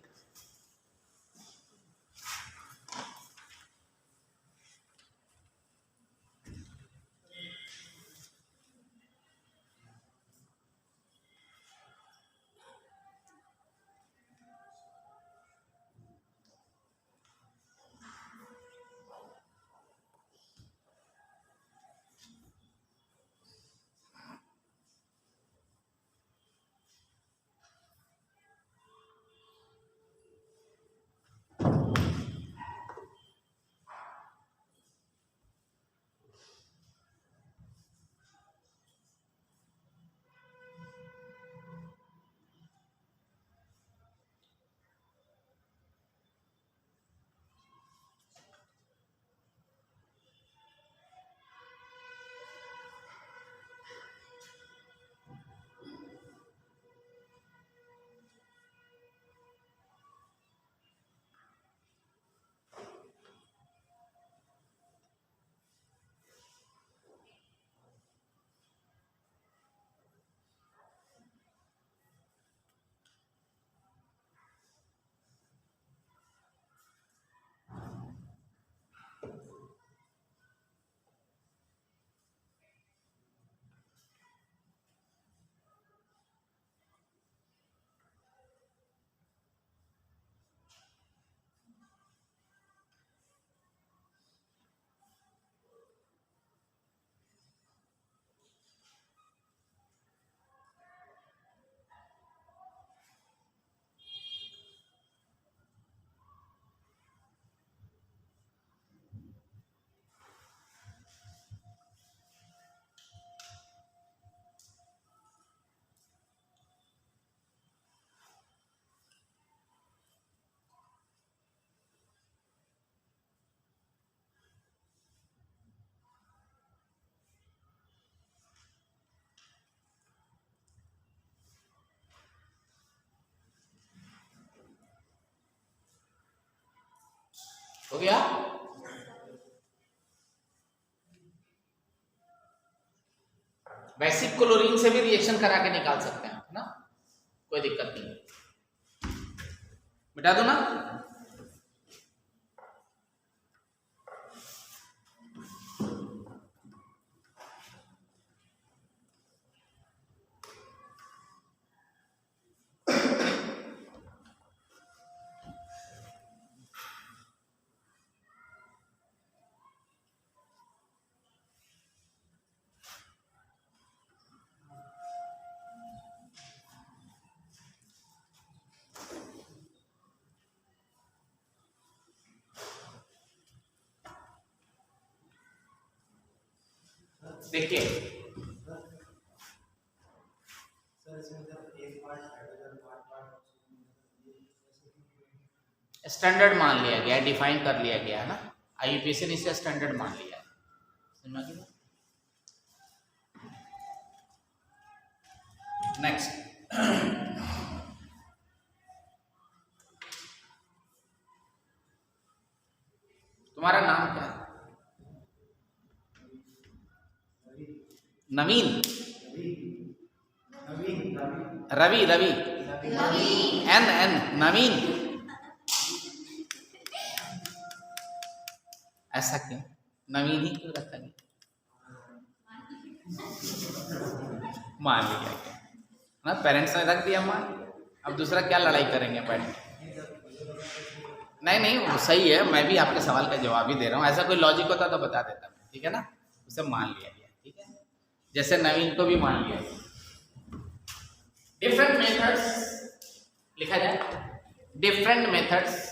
हो गया? बेसिक क्लोरीन से भी रिएक्शन करा के निकाल सकते हैं ना, कोई दिक्कत नहीं। मिटा दो ना। देखिए स्टैंडर्ड मान लिया गया, डिफाइन कर लिया गया है ना, आईयूपीएसी ने इसे स्टैंडर्ड मान लिया है। समझ में? नेक्स्ट तुम्हारा नाम क्या है? नवीन? रवि? रवि एन एन नवीन? ऐसा क्यों? नवीन ही क्यों रखा गया? मान लिया गया ना, पेरेंट्स ने रख दिया मान। अब दूसरा क्या लड़ाई करेंगे पेरेंट्स? नहीं नहीं वो सही है, मैं भी आपके सवाल का जवाब ही दे रहा हूँ। ऐसा कोई लॉजिक होता तो बता देता मैं, ठीक है ना। उसे मान लिया गया, ठीक है, जैसे नवीन को भी मान लिया गया। डिफरेंट मेथड्स लिखा जाए, different methods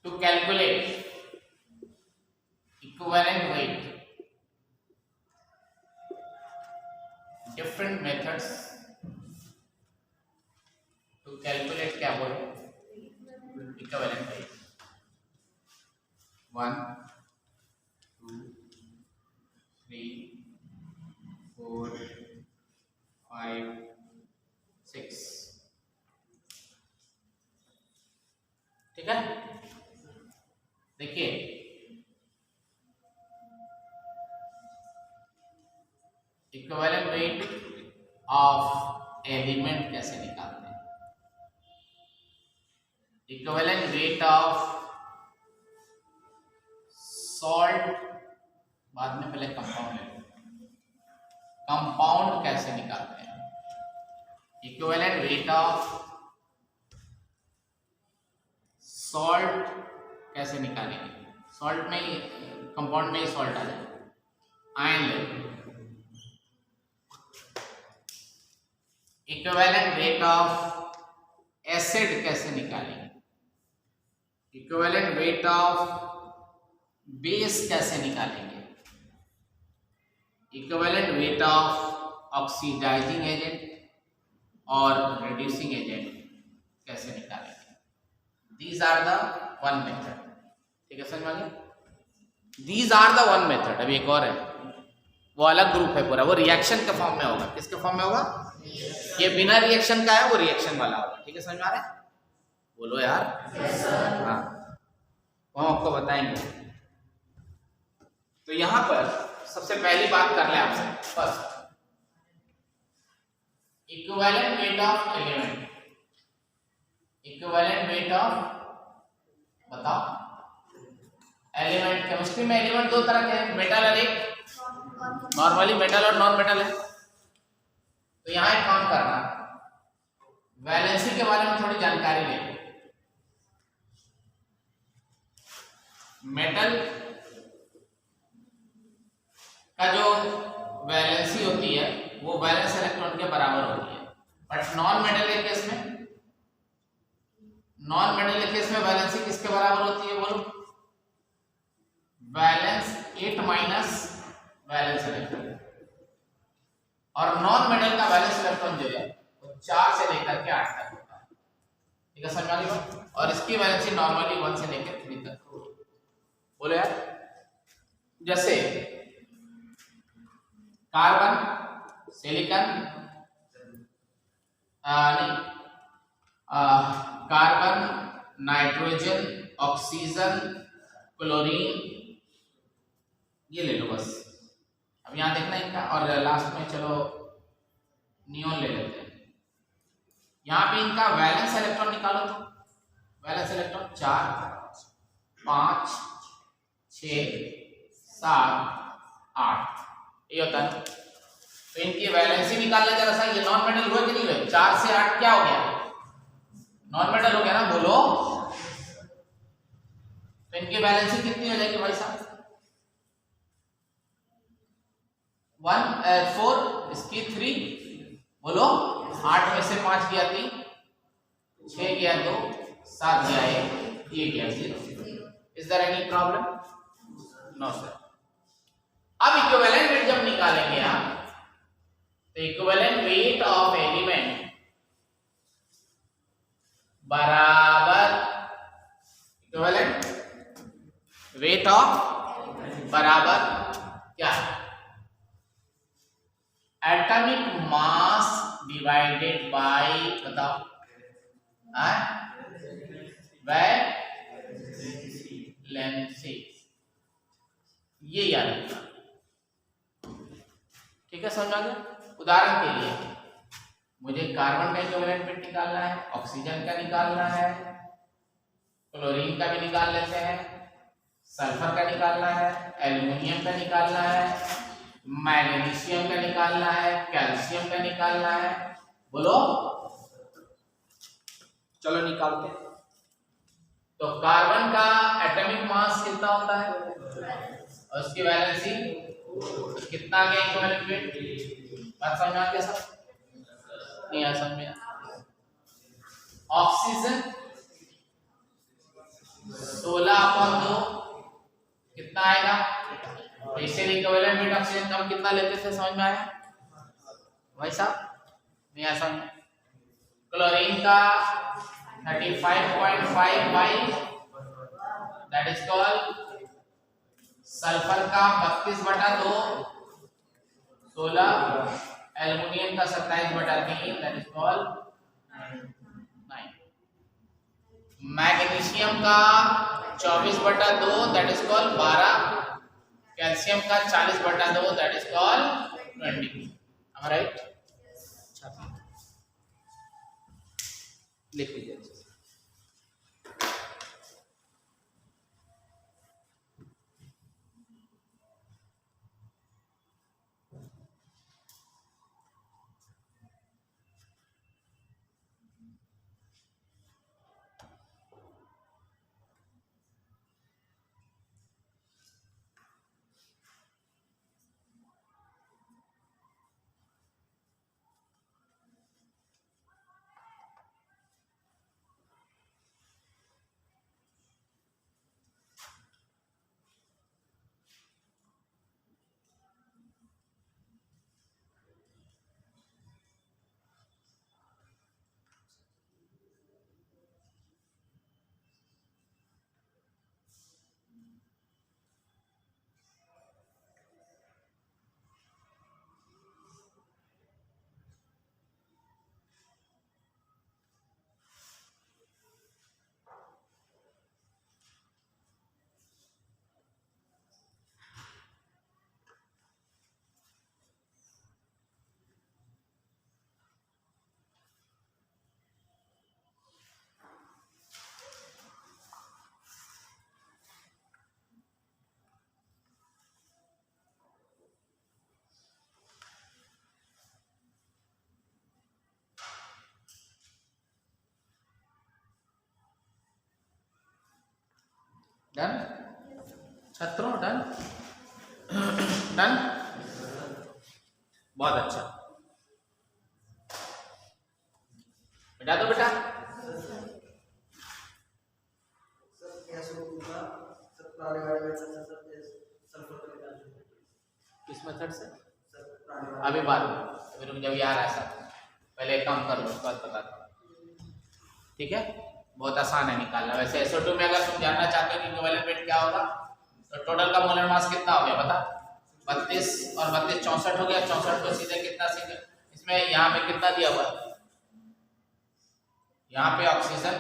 to calculate equivalent weight, different methods to तो कैलकुलेट क्या बोलो, इक्विवेलेंट वेट 1 2 3 4 5 6, ठीक है। देखिए इक्विवेलेंट वेट ऑफ एलिमेंट कैसे निकालते हैं। इक्विवेलेंट वेट ऑफ सॉल्ट, बाद में पहले कंपाउंड ले लो, कंपाउंड कैसे निकालते हैं। इक्विवेलेंट वेट ऑफ सॉल्ट कैसे निकालेंगे, सॉल्ट में ही कंपाउंड में ही सॉल्ट आ जाए, आयन ले लो। इक्विवेलेंट वेट ऑफ एसिड कैसे निकालेंगे, इक्विवेलेंट वेट ऑफ बेस कैसे निकालेंगे, equivalent weight of oxidising agent और रिड्यूसिंग एजेंट कैसे निकालेंगे। These are the one method, ठीक है समझ में आ गया। These are the one method. अभी एक और है, वो अलग ग्रुप है पूरा, वो रिएक्शन के फॉर्म में होगा। किसके फॉर्म में होगा, ये बिना रिएक्शन का है, वो रिएक्शन वाला होगा, ठीक है समझ में आ रहा है। बोलो यार, हाँ वो हम आपको बताएंगे। तो यहां पर सबसे पहली बात कर ले आपसे, first equivalent weight of element. Equivalent weight of, बताओ एलिमेंट, केमिस्ट्री में एलिमेंट दो तरह के हैं, मेटल और एक नॉर्मली मेटल और नॉन मेटल है। तो यहां एक काम करना, वैलेंसी के बारे में थोड़ी जानकारी ले। मेटल का जो वैलेंसी होती है वो वैलेंस इलेक्ट्रॉन के बराबर होती है, बट नॉन मेटल के केस में, नॉन मेटल के केस में वैलेंसी किसके बराबर होती है, बोलो वैलेंस 8 माइनस वैलेंस इलेक्ट्रॉन। और नॉन मेटल का वैलेंस इलेक्ट्रॉन जो है वो 4 से लेकर के 8 तक होता है, ठीक है समझ में आ गया। और इसकी वैलेंसी नॉर्मली 1 से लेकर 3 तक। बोलो यार, जैसे कार्बन, सिलिकॉन, नहीं कार्बन, नाइट्रोजन, ऑक्सीजन, क्लोरीन, ये ले लो बस। अब यहां देखना इनका, और लास्ट में चलो नियोन ले लेते हैं। यहां पे इनका वैलेंस इलेक्ट्रॉन निकालो तो वैलेंस इलेक्ट्रॉन 4 5 6 7 8 ये होता है। तो इनकी वैलेंसी निकालना जरा सा, ये नॉन मेटल हुए कि नहीं हुए, 4 से 8 क्या हो गया, नॉन मेटल हो गया ना, बोलो। तो इनकी वैलेंसी कितनी हो जाएगी भाई साहब, 1 4, इसकी 3, बोलो 8 में से 5 गया 3, 6 गया 2, 7 गया 1, ये गया 0। Is there any problem, no sir. अब इक्विवेलेंट वेट जब निकालेंगे आप, तो इक्विवेलेंट वेट ऑफ एलिमेंट बराबर इक्विवेलेंट वेट ऑफ बराबर क्या है, एटॉमिक मास डिवाइडेड बाय, बताओ वैलेंसी, ये याद रखना, ठीक है समझ आ गया। उदाहरण के लिए मुझे कार्बन का इक्विवेलेंट वेट निकालना है, ऑक्सीजन का निकालना है, क्लोरीन का भी निकाल लेते हैं, सल्फर का निकालना है, एल्युमिनियम का निकालना है, मैग्नीशियम का निकालना है, कैल्शियम का निकालना है, बोलो चलो निकालते हैं। तो कार्बन का एटॉमिक मास कितना होता है और उसकी वैलेंसी कितना आ गया इक्विवेलेंट वेट, बात समझ में आ गया सब, नहीं आ समझ में। ऑक्सीजन 16/2 कितना आएगा, तो इससे इक्विवेलेंट वेट ऑक्सीजन का हम कितना लेते थे, समझ में आया भाई साहब, नहीं आया समझ में। क्लोरीन का 35.5 by that is called, sulphur का 32/2 16, एल्युमिनियम का 27/3 दैट इज कॉल्ड 9, मैग्नीशियम का 24/2 दैट इज कॉल्ड 12, कैल्शियम का 40/2 that is called 20। am I right? लिख लीजिए। डन छात्रों, डन डन, बहुत अच्छा, बेटा दो बेटा। किस मेथड से? अभी बाद में, अभी रुक जाओ, यार ऐसा पहले एक काम कर लो उसके बाद बताता हूँ, ठीक है? बहुत आसान है निकालना। वैसे SO2 में अगर तुम जानना चाहते हो कि इक्विवेलेंट वेट क्या होगा, तो टोटल का मोलर मास कितना हो गया बता? 32 और 32 64 हो गया। 64 को सीधे कितना, सीधे इसमें यहाँ पे कितना दिया हुआ है, यहाँ पे ऑक्सीजन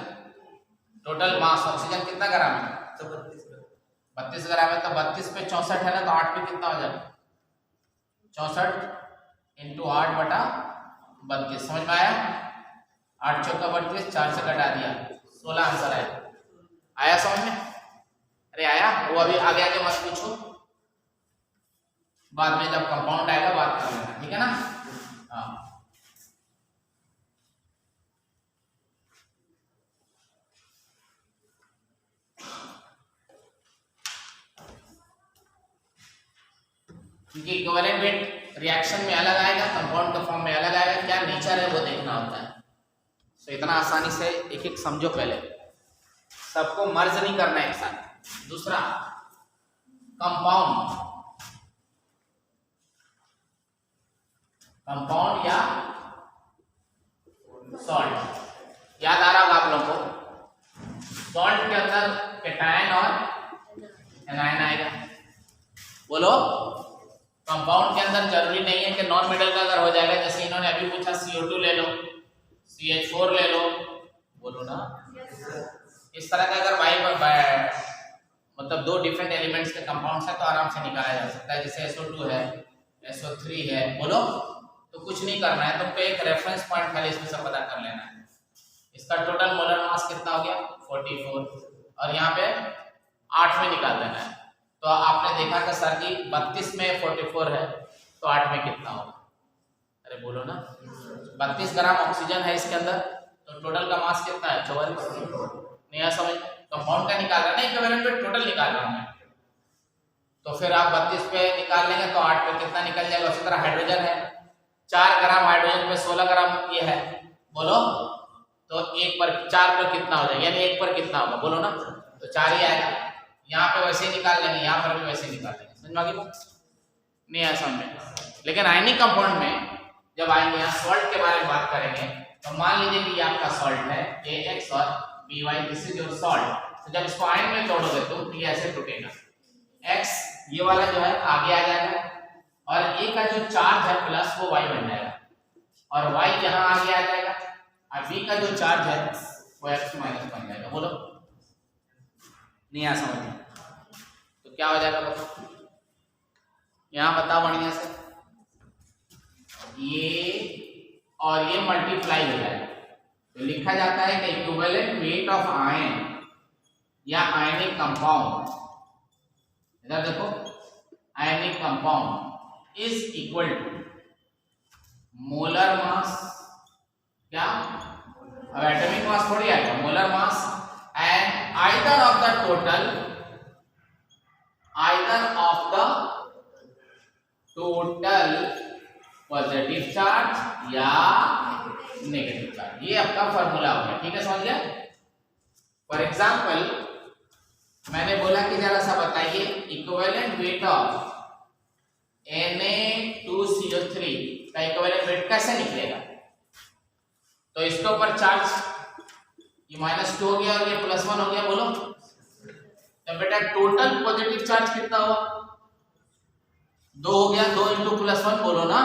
टोटल मास ऑक्सीजन कितना ग्राम है? 32 ग्राम है। तो 32 पे 64 है ना, तो 8 पे कितना हो जाएगा? 64 × 8/32। समझ में आया? 8 चौका 32, 4 से घटा दिया 16 आंसर है। आया समझ में? अरे आया? वो अभी आगे आगे मत पूछो, बाद में जब कंपाउंड आएगा बात कर लेना, ठीक है ना? हाँ, क्योंकि इक्विवेलेंट वेट रिएक्शन में अलग आएगा, कंपाउंड के फॉर्म में अलग आएगा, क्या नेचर है वो देखना होता है। तो इतना आसानी से एक एक समझो, पहले सबको मर्ज नहीं करना एक साथ। दूसरा, कंपाउंड, कंपाउंड या सॉल्ट, याद आ रहा होगा आप लोगों को, सॉल्ट के अंदर कैटायन और एनायन आएगा। बोलो, कंपाउंड के अंदर जरूरी नहीं है कि नॉन मेटल का अगर हो जाएगा, जैसे इन्होंने अभी पूछा CO2 ले लो, CH4 ले लो, बोलो ना। इस तरह का अगर मतलब दो डिफरेंट एलिमेंट्स के कंपाउंड्स है तो आराम से निकाला जा सकता है। जैसे SO2 है, SO3 है, बोलो। तो कुछ नहीं करना है, तुमको एक रेफरेंस पॉइंट खाली इसमें से पता कर लेना है। इसका टोटल मोलर मास कितना हो गया? 44, और यहाँ पे 8 में निकाल देना है। तो आपने देखा कि सर जी 32 में 44 है, तो 8 में कितना होगा? अरे बोलो ना। 32 ग्राम ऑक्सीजन है इसके अंदर, तो टोटल का मास कितना है? 44। नहीं समझ, कंपाउंड का निकाल रहा है, इक्विवेलेंट वेट टोटल निकाल रहा हूं मैं। तो फिर आप 32 पे निकाल लेंगे तो 8 पे कितना निकल जाएगा? उसी तरह हाइड्रोजन है, 4 ग्राम हाइड्रोजन पे 16 ग्राम ये है, बोलो। तो 1 पर 4 पर कितना हो जाएगा? यानी 1 पर कितना होगा? बोलो ना। तो 4 ही आएगा। यहाँ पे वैसे ही निकाल लेंगे, यहाँ पर भी वैसे ही निकाल लेंगे। समझ में आ गई बात? नहीं आया समझ में? लेकिन आयनिक कंपाउंड में जब आएंगे, यहाँ सॉल्ट के बारे में बात करेंगे, तो मान लीजिए कि ये आपका सॉल्ट है AX और BY, this is your salt. तो जब इसको आयन में तोड़ोगे तुम तो ये ऐसे टूटेगा, X ये वाला जो है आगे आ जाएगा और A का जो चार्ज है प्लस वो Y बन जाएगा और Y यहाँ आगे आ जाएगा और B का जो चार्ज है वो X माइनस बन जाएगा। बोलो नहीं आ समझ में? तो क्या हो जाएगा बताओ, यहाँ बताओ बढ़िया से, ये और ये मल्टीप्लाई हो जाएगा। तो लिखा जाता है कि इक्विवेलेंट वेट ऑफ आयन या आयनिक कंपाउंड, इधर देखो, ionic compound is equal to molar mass, क्या अब एटॉमिक मास थोड़ी आएगा, molar mass and either of the total positive charge या नेगेटिव चार्ज। ये आपका फॉर्मूला हो गया, ठीक है, समझ गया। फॉर एग्जांपल मैंने बोला कि जरा सा बताइए इक्विवेलेंट वेट ऑफ Na2CO3 का इक्विवेलेंट वेट कैसे निकलेगा। तो इसके ऊपर चार्ज ये -2 हो गया और ये +1 हो गया, बोलो तो बेटा टोटल पॉजिटिव चार्ज कितना हुआ, 2 हो गया, 2 × +1 बोलो ना,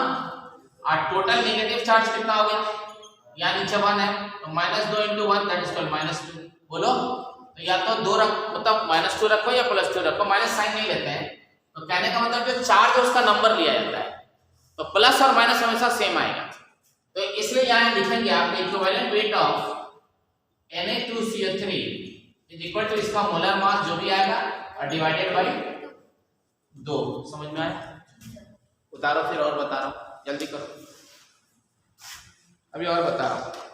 और टोटल नेगेटिव चार्ज कितना हो गया, यहाँ नीचे 1 है तो -2 × 1 दैट इज कॉल्ड -2, बोलो। तो या तो 2 रख, मतलब -2 रखो या +2 रखो, माइनस साइन नहीं लेते हैं। तो कहने का मतलब जो चार्ज है उसका नंबर लिया जाता है, तो प्लस और माइनस हमेशा सेम आएगा। तो इसलिए यहाँ लिखेंगे आपके equivalent weight of Na2CO3 is equal to इसका मोलर मास जो भी आएगा और डिवाइडेड बाय 2। समझ में आया? उतारो फिर और बता रहा हूँ, जल्दी करो, अभी और बता रहा हूँ।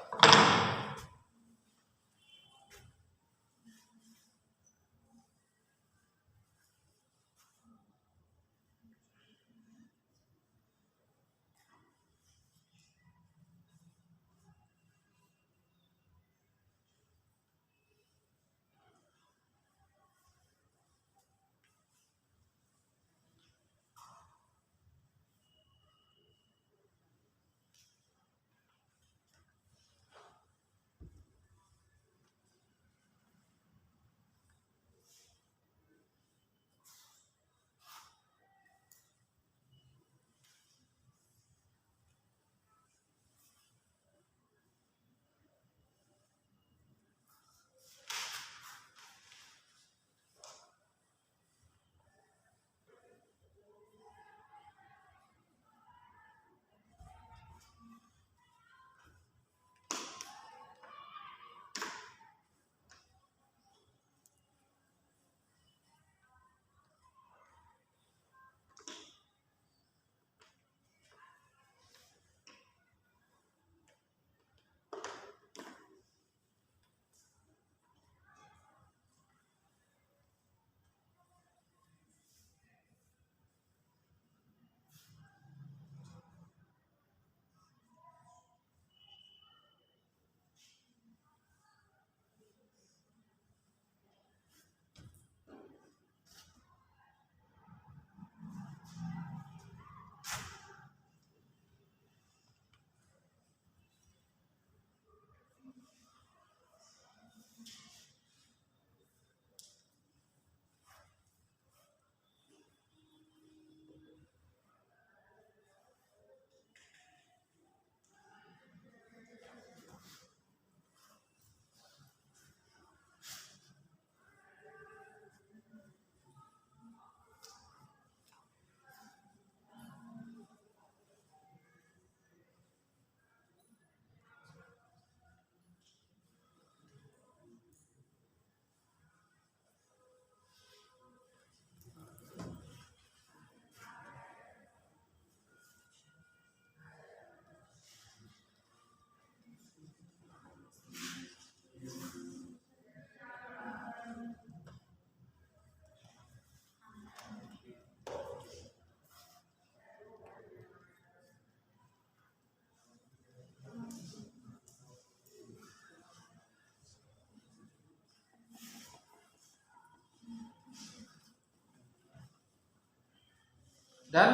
डन।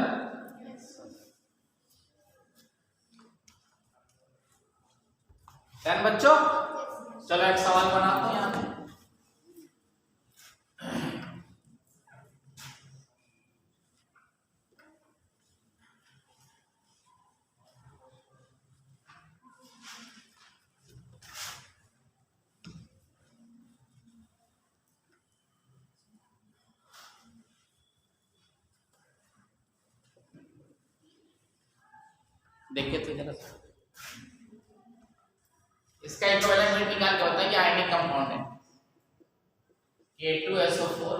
देखिए तो जरा इसका इक्विवेलेंट वेट निकाल के होता है कि आयनिक कंपाउंड है K2SO4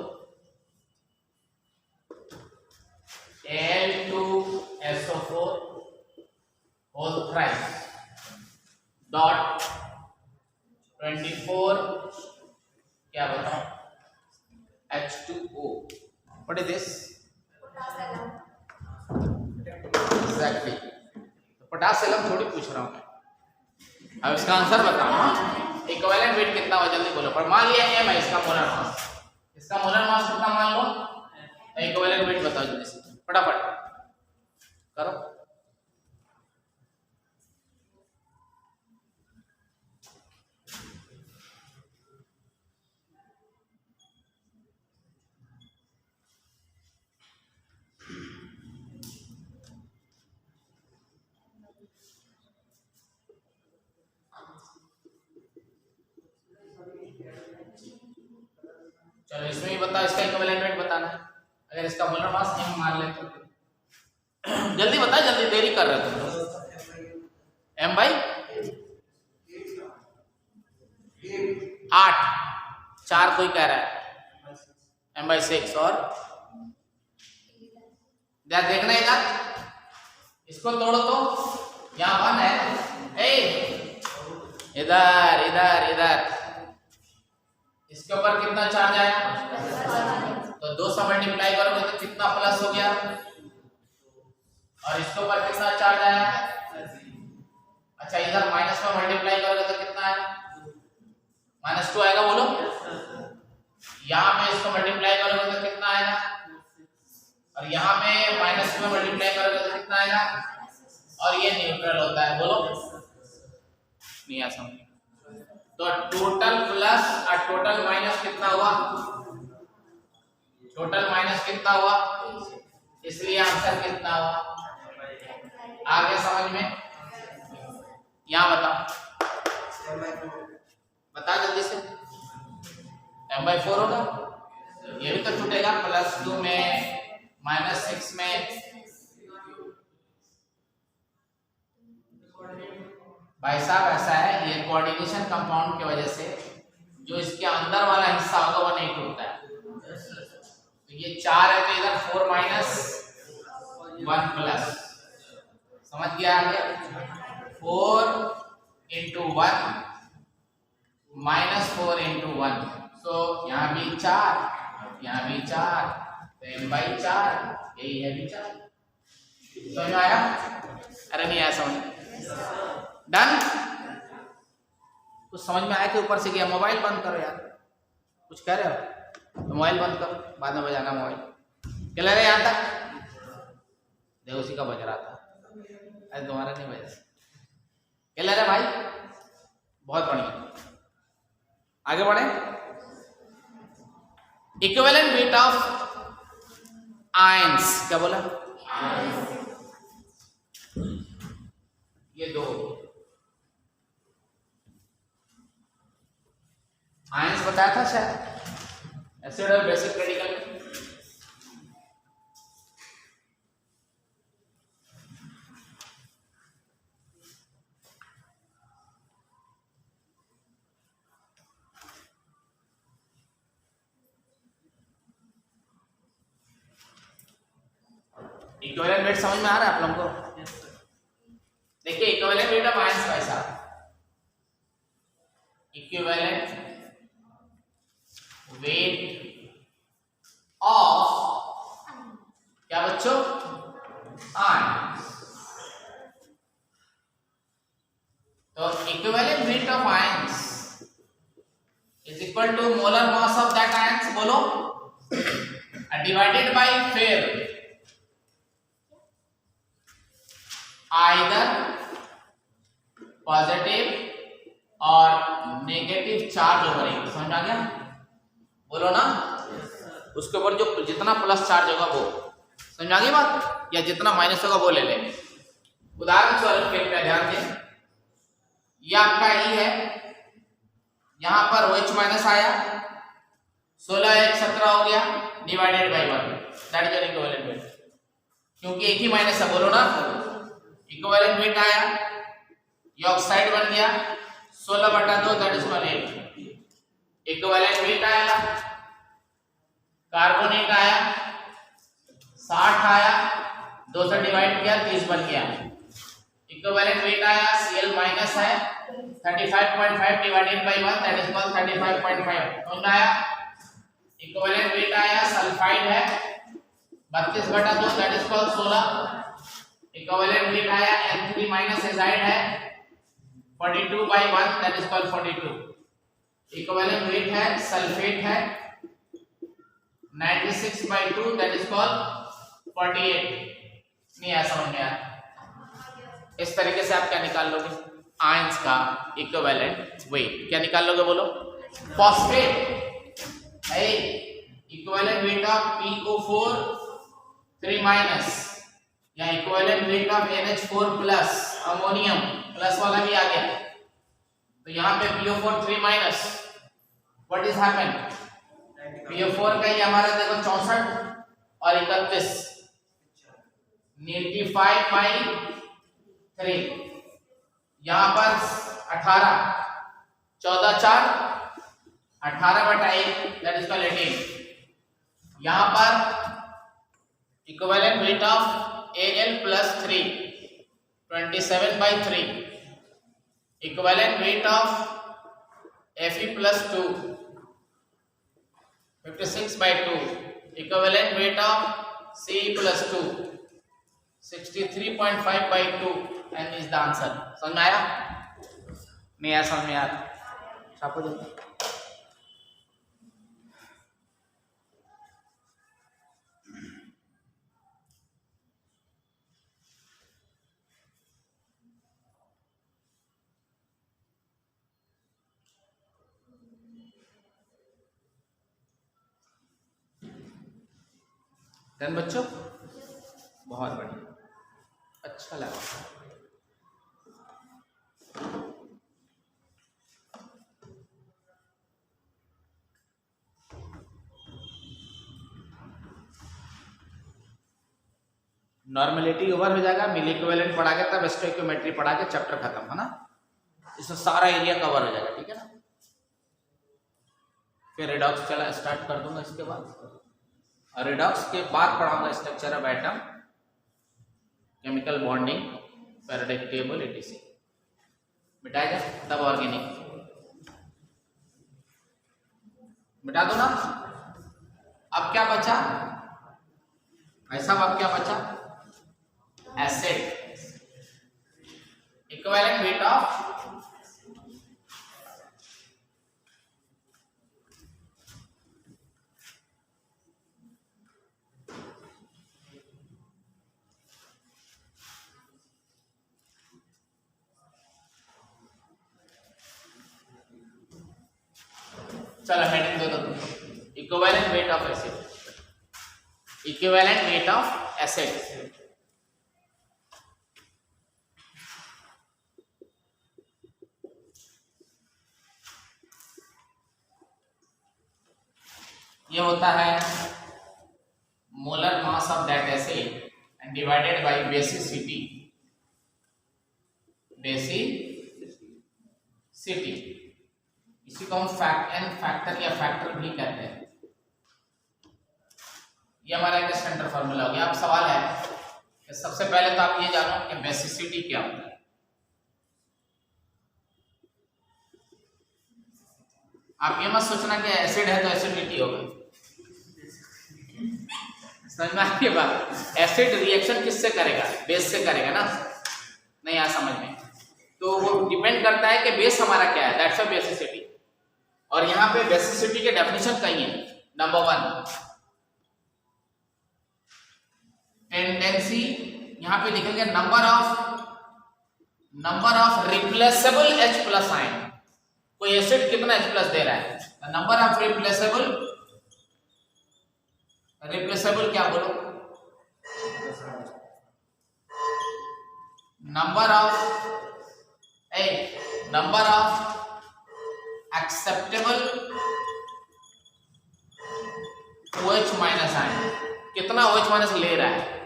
Al2SO4 whole thrice dot 24 क्या बताऊं H2O what is this exactly potassium थोड़ी पूछ रहा हूं मैं अब इसका आंसर बताओ इक्विवेलेंट वेट कितना हो जल्दी बोलो पर मान लिया m है इसका मोलर मास कितना मान लो इक्विवेलेंट वेट बताओ जल्दी से फटाफट करो चलो इसमें भी बताओ इसका इक्विवेलेंट वेट बताना है अगर इसका मोलर मास m मान ले तो जल्दी बताओ जल्दी देरी कर रहे हो तुम m भाई 8 4 कोई कह रहा है m/6 और देखना इधर इसको तोड़ो तो यहाँ 1 है इधर इधर इधर इसके ऊपर कितना चार्ज आया तो 2 से मल्टीप्लाई करोगे तो कितना प्लस हो गया और इसके ऊपर कितना चार्ज आया अच्छा इधर माइनस में मल्टीप्लाई करोगे तो कितना आया -2 आएगा बोलो यहाँ में इसको मल्टीप्लाई करोगे तो कितना आएगा और यहाँ में -2 में मल्टीप्लाई करोगे तो कितना आएगा और ये न्यूट्रल होता है बोलो नहीं आ समझ तो टोटल प्लस और टोटल माइनस कितना हुआ टोटल माइनस कितना हुआ इसलिए आंसर कितना हुआ आगे समझ में यहाँ बताओ बता जल्दी से m/4 होगा ये भी तो छूटेगा +2 में -6 में भाई साहब ऐसा है ये कोऑर्डिनेशन कंपाउंड की वजह से जो इसके अंदर वाला हिस्सा होगा वो नहीं टूटता है तो ये 4 है तो इधर 4 - 1 प्लस समझ गया आगे 4 × 1 -4 × 1 सो यहाँ भी 4 यहाँ भी 4 तो m/4 यही है भी 4 समझ में आया अरे नहीं आया समझ डन कुछ समझ में आया कि ऊपर से गया मोबाइल बंद करो यार कुछ कह रहे हो तो मोबाइल बंद करो बाद में बजाना मोबाइल क्या लग रहा है यहाँ तक देखो उसी का बज रहा था अरे तुम्हारा नहीं बजा क्या लग रहा है भाई बहुत बढ़िया आगे बढ़े इक्विवेलेंट वेट ऑफ आयंस क्या बोला ये 2 आयंस बताया था शायद एसिड और बेसिक रेडिकल इक्विवेलेंट वेट समझ में आ रहा है आप लोगों को देखिए इक्विवेलेंट वेट ऑफ आयंस कैसा इक्विवेलेंट वेट ऑफ क्या बच्चों आयंस तो equivalent weight of ions is equal to molar mass of that ions बोलो divided by fair either positive और नेगेटिव चार्ज ओवर एक समझ आ गया बोलो ना उसके ऊपर जो जितना प्लस चार्ज होगा वो समझ आ गई बात या जितना माइनस होगा वो ले लेंगे उदाहरण स्वरूप के लिए ध्यान दें ये आपका ई है यहां पर OH माइनस आया 16 1 17 हो गया divided by 1 that is equivalent weight क्योंकि एक ही माइनस है बोलो ना इक्विवेलेंट वेट आया, ये ऑक्साइड बन गया 16/2 दैट इज 8। इक्विवेलेंट वेट आया, कार्बोनेट आया 60 आया, 2 से डिवाइड किया 30 बन गया। इक्विवेलेंट वेट आया, Cl माइनस है 35.5 divided by 1 that is called 35.5 कौन आया। इक्विवेलेंट वेट आया, सल्फाइड है 32/2 that is called 16। Equivalent weight आया, N3 माइनस एजाइड है 42/1 that is called 42। Equivalent weight है, सल्फेट है 96/2 दैट इज कॉल्ड 48। नहीं आया समझ में यार। इस तरीके से आप क्या निकाल लोगे, आयंस का इक्विवेलेंट वेट क्या निकाल लोगे बोलो। फॉस्फेट है equivalent weight of PO4 3 minus या equivalent weight of NH4 plus, ammonium plus वाला भी आ गया, तो यहाँ पे PO4 3 minus what is happen, PO4 का ही हमारा देखो 64 और 31 95/3, यहाँ पर 18 14/4 18/1 दैट इज कॉल्ड 18। यहाँ पर equivalent weight of Al plus 3 27/3, equivalent weight of Fe plus 2 56/2, equivalent weight of Ce plus 2 63.5/2 and is the answer. समझ में आया, नहीं आया समझ में यार, छापो जल्दी। डन बच्चों, बहुत बढ़िया, अच्छा लगा। नॉर्मेलिटी ओवर हो जाएगा, मिली इक्विवेलेंट पढ़ा के तब स्टोइकियोमेट्री पढ़ा के चैप्टर खत्म है ना, इसमें सारा एरिया कवर हो जाएगा, ठीक है ना। फिर रिडॉक्स चला स्टार्ट कर दूंगा, इसके बाद और रिडॉक्स के बाद पढ़ाऊंगा structure of atom, chemical bonding, periodic table etc। मिटाएगा तब ऑर्गेनिक मिटा दो ना। अब क्या बचा ऐसा, अब क्या बचा एसिड, इक्विवेलेंट वेट ऑफ चलो हेडिंग दे दो तुम, equivalent weight of acid, equivalent weight of acid. ये होता है molar mass of that acid and divided by basicity, basicity इसी को हम फैक्टर या फैक्टर भी कहते हैं। ये हमारा एक स्टैंडर्ड फार्मूला हो गया। अब सवाल है कि सबसे पहले तो आप ये जानो कि बेसिसिटी क्या होता है। आप ये मत सोचना कि एसिड है तो एसिडिटी होगा, समझना की बात, एसिड रिएक्शन किससे करेगा, बेस से करेगा ना, नहीं आ समझ में, तो वो डिपेंड करता है कि बेस हमारा क्या है, दैट्स अ बेसिसिटी। और यहाँ पे बेसिसिटी के डेफिनेशन कही है। नंबर 1 टेंडेंसी, यहाँ पे लिखेंगे number of replaceable H plus ion, कोई एसिड कितना H प्लस दे रहा है, नंबर ऑफ रिप्लेसेबल क्या बोलो, number of acceptable OH minus ion, कितना OH माइनस ले रहा है,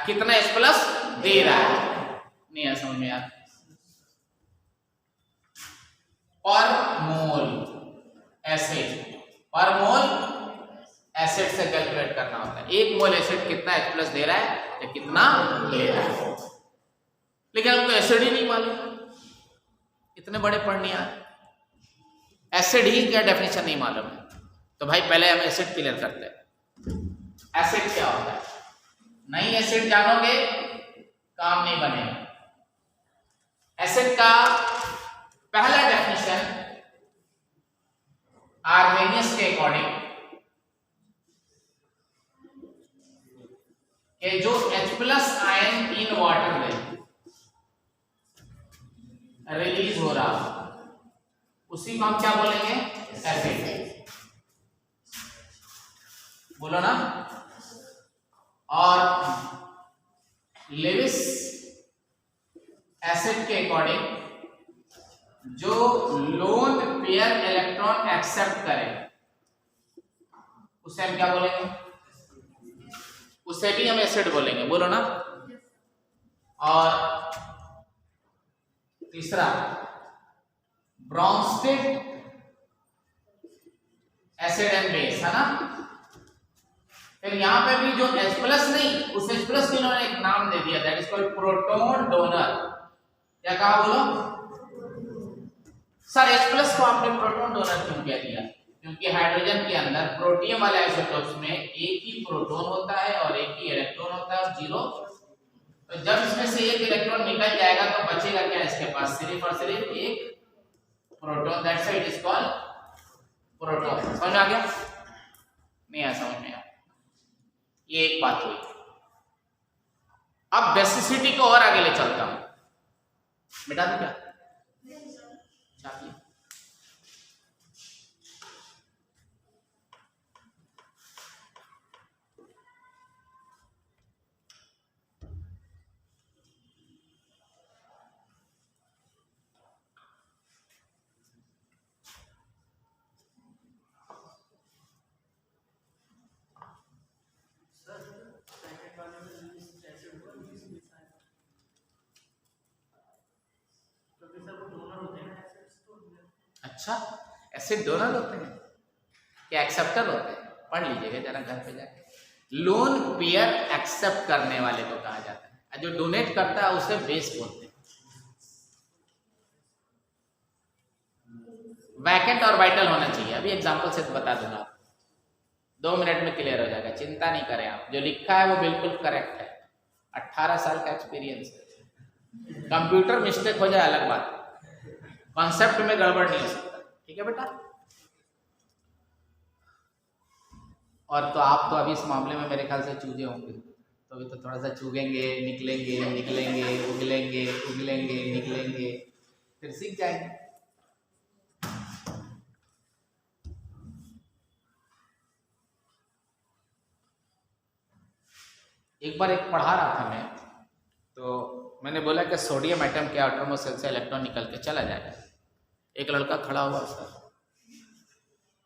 कितना H प्लस दे रहा है। नहीं है समझ में यार? पर मोल एसिड, पर मोल एसिड से कैलकुलेट करना होता है। 1 मोल एसिड कितना H+ दे रहा है या कितना ले रहा है। लेकिन हमको एसिड ही नहीं मालूम, इतने बड़े पढ़ने आए, एसिड ही क्या डेफिनेशन नहीं मालूम है। तो भाई पहले हम एसिड क्लियर करते हैं। एसिड क्या होता है? नहीं एसिड जानोगे काम नहीं बनेगा। एसिड का पहला डेफिनेशन आर्हेनियस के अकॉर्डिंग कि जो H+ आयन इन वाटर में रिलीज हो रहा उसी को हम क्या बोलेंगे? एसिड। बोलो ना। और लेविस एसिड के अकॉर्डिंग जो लोन पेयर इलेक्ट्रॉन एक्सेप्ट करे उसे हम क्या बोलेंगे? उसे भी हम एसिड बोलेंगे। बोलो ना। और तीसरा ब्रॉन्स्टेड एसिड एंड बेस है ना। फिर यहां पे भी जो H+ नहीं, उस H+ को इन्होंने एक नाम दे दिया, that is called proton donor. क्या कहा बोलो? सर H+ को आपने प्रोटॉन डोनर क्यों कह दिया? क्योंकि हाइड्रोजन के अंदर प्रोटियम वाले आइसोटोप्स में एक ही प्रोटॉन होता है और एक ही इलेक्ट्रॉन होता है, 0। तो जब इसमें से एक इलेक्ट्रॉन निकल जाएगा तो बचेगा क्या इसके पास? सिर्फ और सिर्फ एक proton, that's why it is called proton. समझ आ गया? नहीं आया समझ में? ये एक बात हुई। अब बेसिसिटी को और आगे ले चलता हूं। मिटा दूं क्या? चाहिए। अच्छा, एसिड डोनर होते हैं क्या एक्सेप्टर होते हैं? पढ़ लीजिएगा जरा घर पे जाके। लोन पेयर एक्सेप्ट करने वाले को कहा जाता है, जो डोनेट करता है उसे बेस बोलते हैं। वैकेंट और वाइटल होना चाहिए। अभी एग्जांपल से बता दूंगा, 2 मिनट में क्लियर हो जाएगा, चिंता नहीं करें आप। जो लिखा है वो बिल्कुल करेक्ट है। 18 साल का एक्सपीरियंस है। कंप्यूटर मिस्टेक हो जाए अलग बात, कॉन्सेप्ट में गड़बड़ नहीं हो सकता। ठीक है बेटा? और तो आप तो अभी इस मामले में मेरे ख्याल से चूजे होंगे, तो अभी तो थोड़ा सा चूगेंगे, निकलेंगे निकलेंगे, उगलेंगे उगलेंगे, निकलेंगे, फिर सीख जाएंगे। एक बार एक पढ़ा रहा था मैं, तो मैंने बोला कि सोडियम एटम के आटोमो सेल से इलेक्ट्रॉन निकल के चला जाएगा। एक लड़का खड़ा हुआ,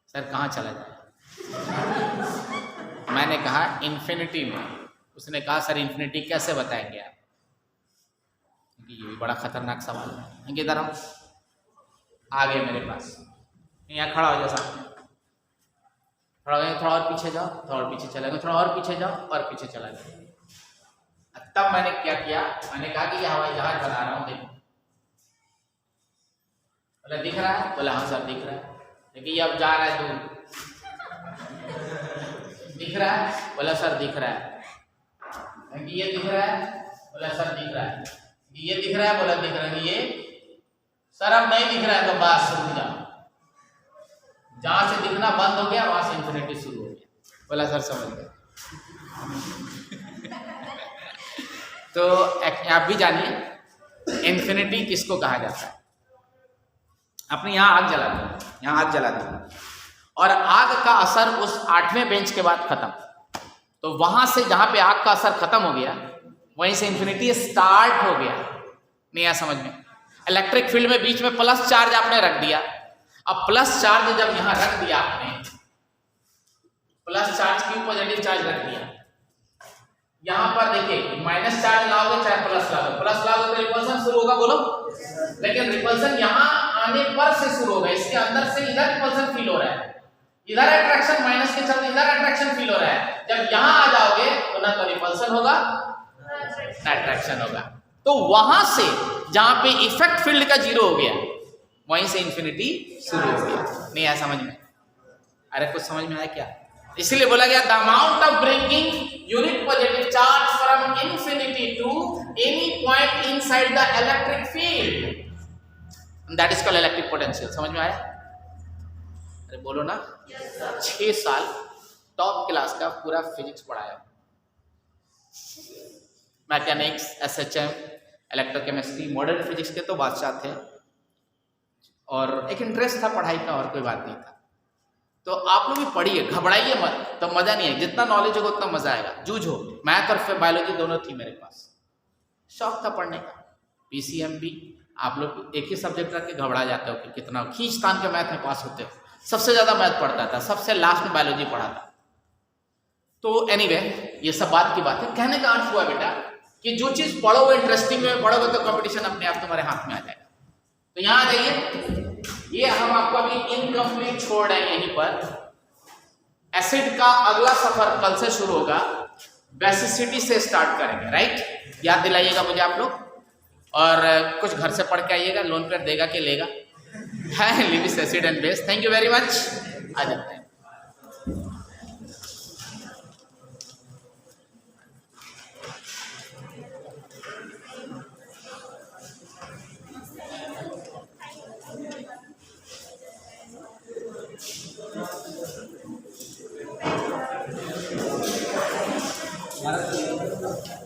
सर कहाँ चला जाएगा? मैंने कहा इन्फिनिटी में। उसने कहा सर इन्फिनिटी कैसे बताएंगे आप? ये भी बड़ा खतरनाक सवाल है। इधर आओ, आ गए मेरे पास, यहाँ खड़ा हो जाओ साथ में। थोड़ा और पीछे जाओ, थोड़ा और पीछे चला गया, थोड़ा और पीछे जाओ और पीछे चला गया। तब मैंने क्या किया? मैंने कहा कि ये हवाई जहाज बना रहा हूँ, देखो। बोला दिख रहा है? बोला हाँ सर दिख रहा है, लेकिन ये अब जा रहा है दूर। दिख रहा है? बोला सर दिख रहा है। ये दिख रहा है? बोला सर दिख रहा है। ये दिख रहा है? बोला दिख रहा है। ये सर अब नहीं दिख रहा है, तो बात सुन जाओ। जहां से दिखना बंद हो गया वहां से इंफिनिटी शुरू हो गया। बोला सर समझ गए। तो आप भी जानिए इंफिनिटी किसको कहा जाता है। अपने यहाँ आग जला दी, यहाँ आग जला दी, और आग का असर उस 8वें बेंच के बाद खत्म। तो वहां से जहां पे आग का असर खत्म हो गया, वहीं से इंफिनिटी स्टार्ट हो गया। नहीं आया समझ में? इलेक्ट्रिक फील्ड में बीच में प्लस चार्ज आपने रख दिया। अब प्लस चार्ज जब यहां रख दिया आपने, प्लस चार्ज क्यों पॉजिटिव चार्ज रख दिया, यहाँ पर देखिए माइनस चार्ज लाओगे चाहे प्लस लाओगे, प्लस लाओगे तो रिपल्सन शुरू होगा, बोलो। लेकिन रिपल्सन यहाँ आने पर से शुरू होगा, इसके अंदर से इधर रिपल्सन फील हो रहा है, इधर अट्रैक्शन माइनस के चलते इधर अट्रैक्शन फील हो रहा है। जब यहाँ आ जाओगे तो ना तो रिपल्सन होगा ना अट्रैक्शन होगा। तो वहां से जहां पे इफेक्ट फील्ड का जीरो हो गया वहीं से इंफिनिटी शुरू हो गया। नहीं आया समझ में? अरे कुछ समझ में आया क्या? इसलिए बोला गया the amount of bringing unit positive charge from infinity to any point inside the electric field, that is called electric potential. समझ में आया? अरे बोलो ना। 6 साल टॉप क्लास का पूरा फिजिक्स पढ़ाया, mechanics, SHM, electrochemistry, modern physics के तो बादशाह थे, और एक इंटरेस्ट था पढ़ाई का, और कोई बात नहीं था। तो आप लोग भी पढ़िए, घबराइए मत, तो मजा नहीं है। जितना नॉलेज होगा उतना मजा आएगा। जूझो, मैथ और बायोलॉजी दोनों थी मेरे पास, शौक था पढ़ने का। पीसीएम भी आप लोग एक ही सब्जेक्ट रख के घबरा जाते हो कि कितना खींच तान के मैथ में पास होते हो। सबसे ज्यादा मैथ पढ़ता था, सबसे लास्ट में बायोलॉजी पढ़ा था। तो एनीवे ये सब बात की बात है। कहने का अर्थ हुआ बेटा कि जो चीज पढ़ोगे इंटरेस्टिंग में पढ़ोगे तो कंपटीशन अपने आप तुम्हारे हाथ में आ जाएगा। तो यहाँ आ जाइए, ये हम आपको अभी इनकम्प्लीट छोड़ रहे हैं यहीं पर। एसिड का अगला सफर कल से शुरू होगा, बेसिसिटी से स्टार्ट करेंगे, राइट? याद दिलाइएगा मुझे आप लोग, और कुछ घर से पढ़ के आइएगा। लोन पर देगा कि लेगा? है Lewis acid and base. Thank you very much. आ जाते हैं। भारत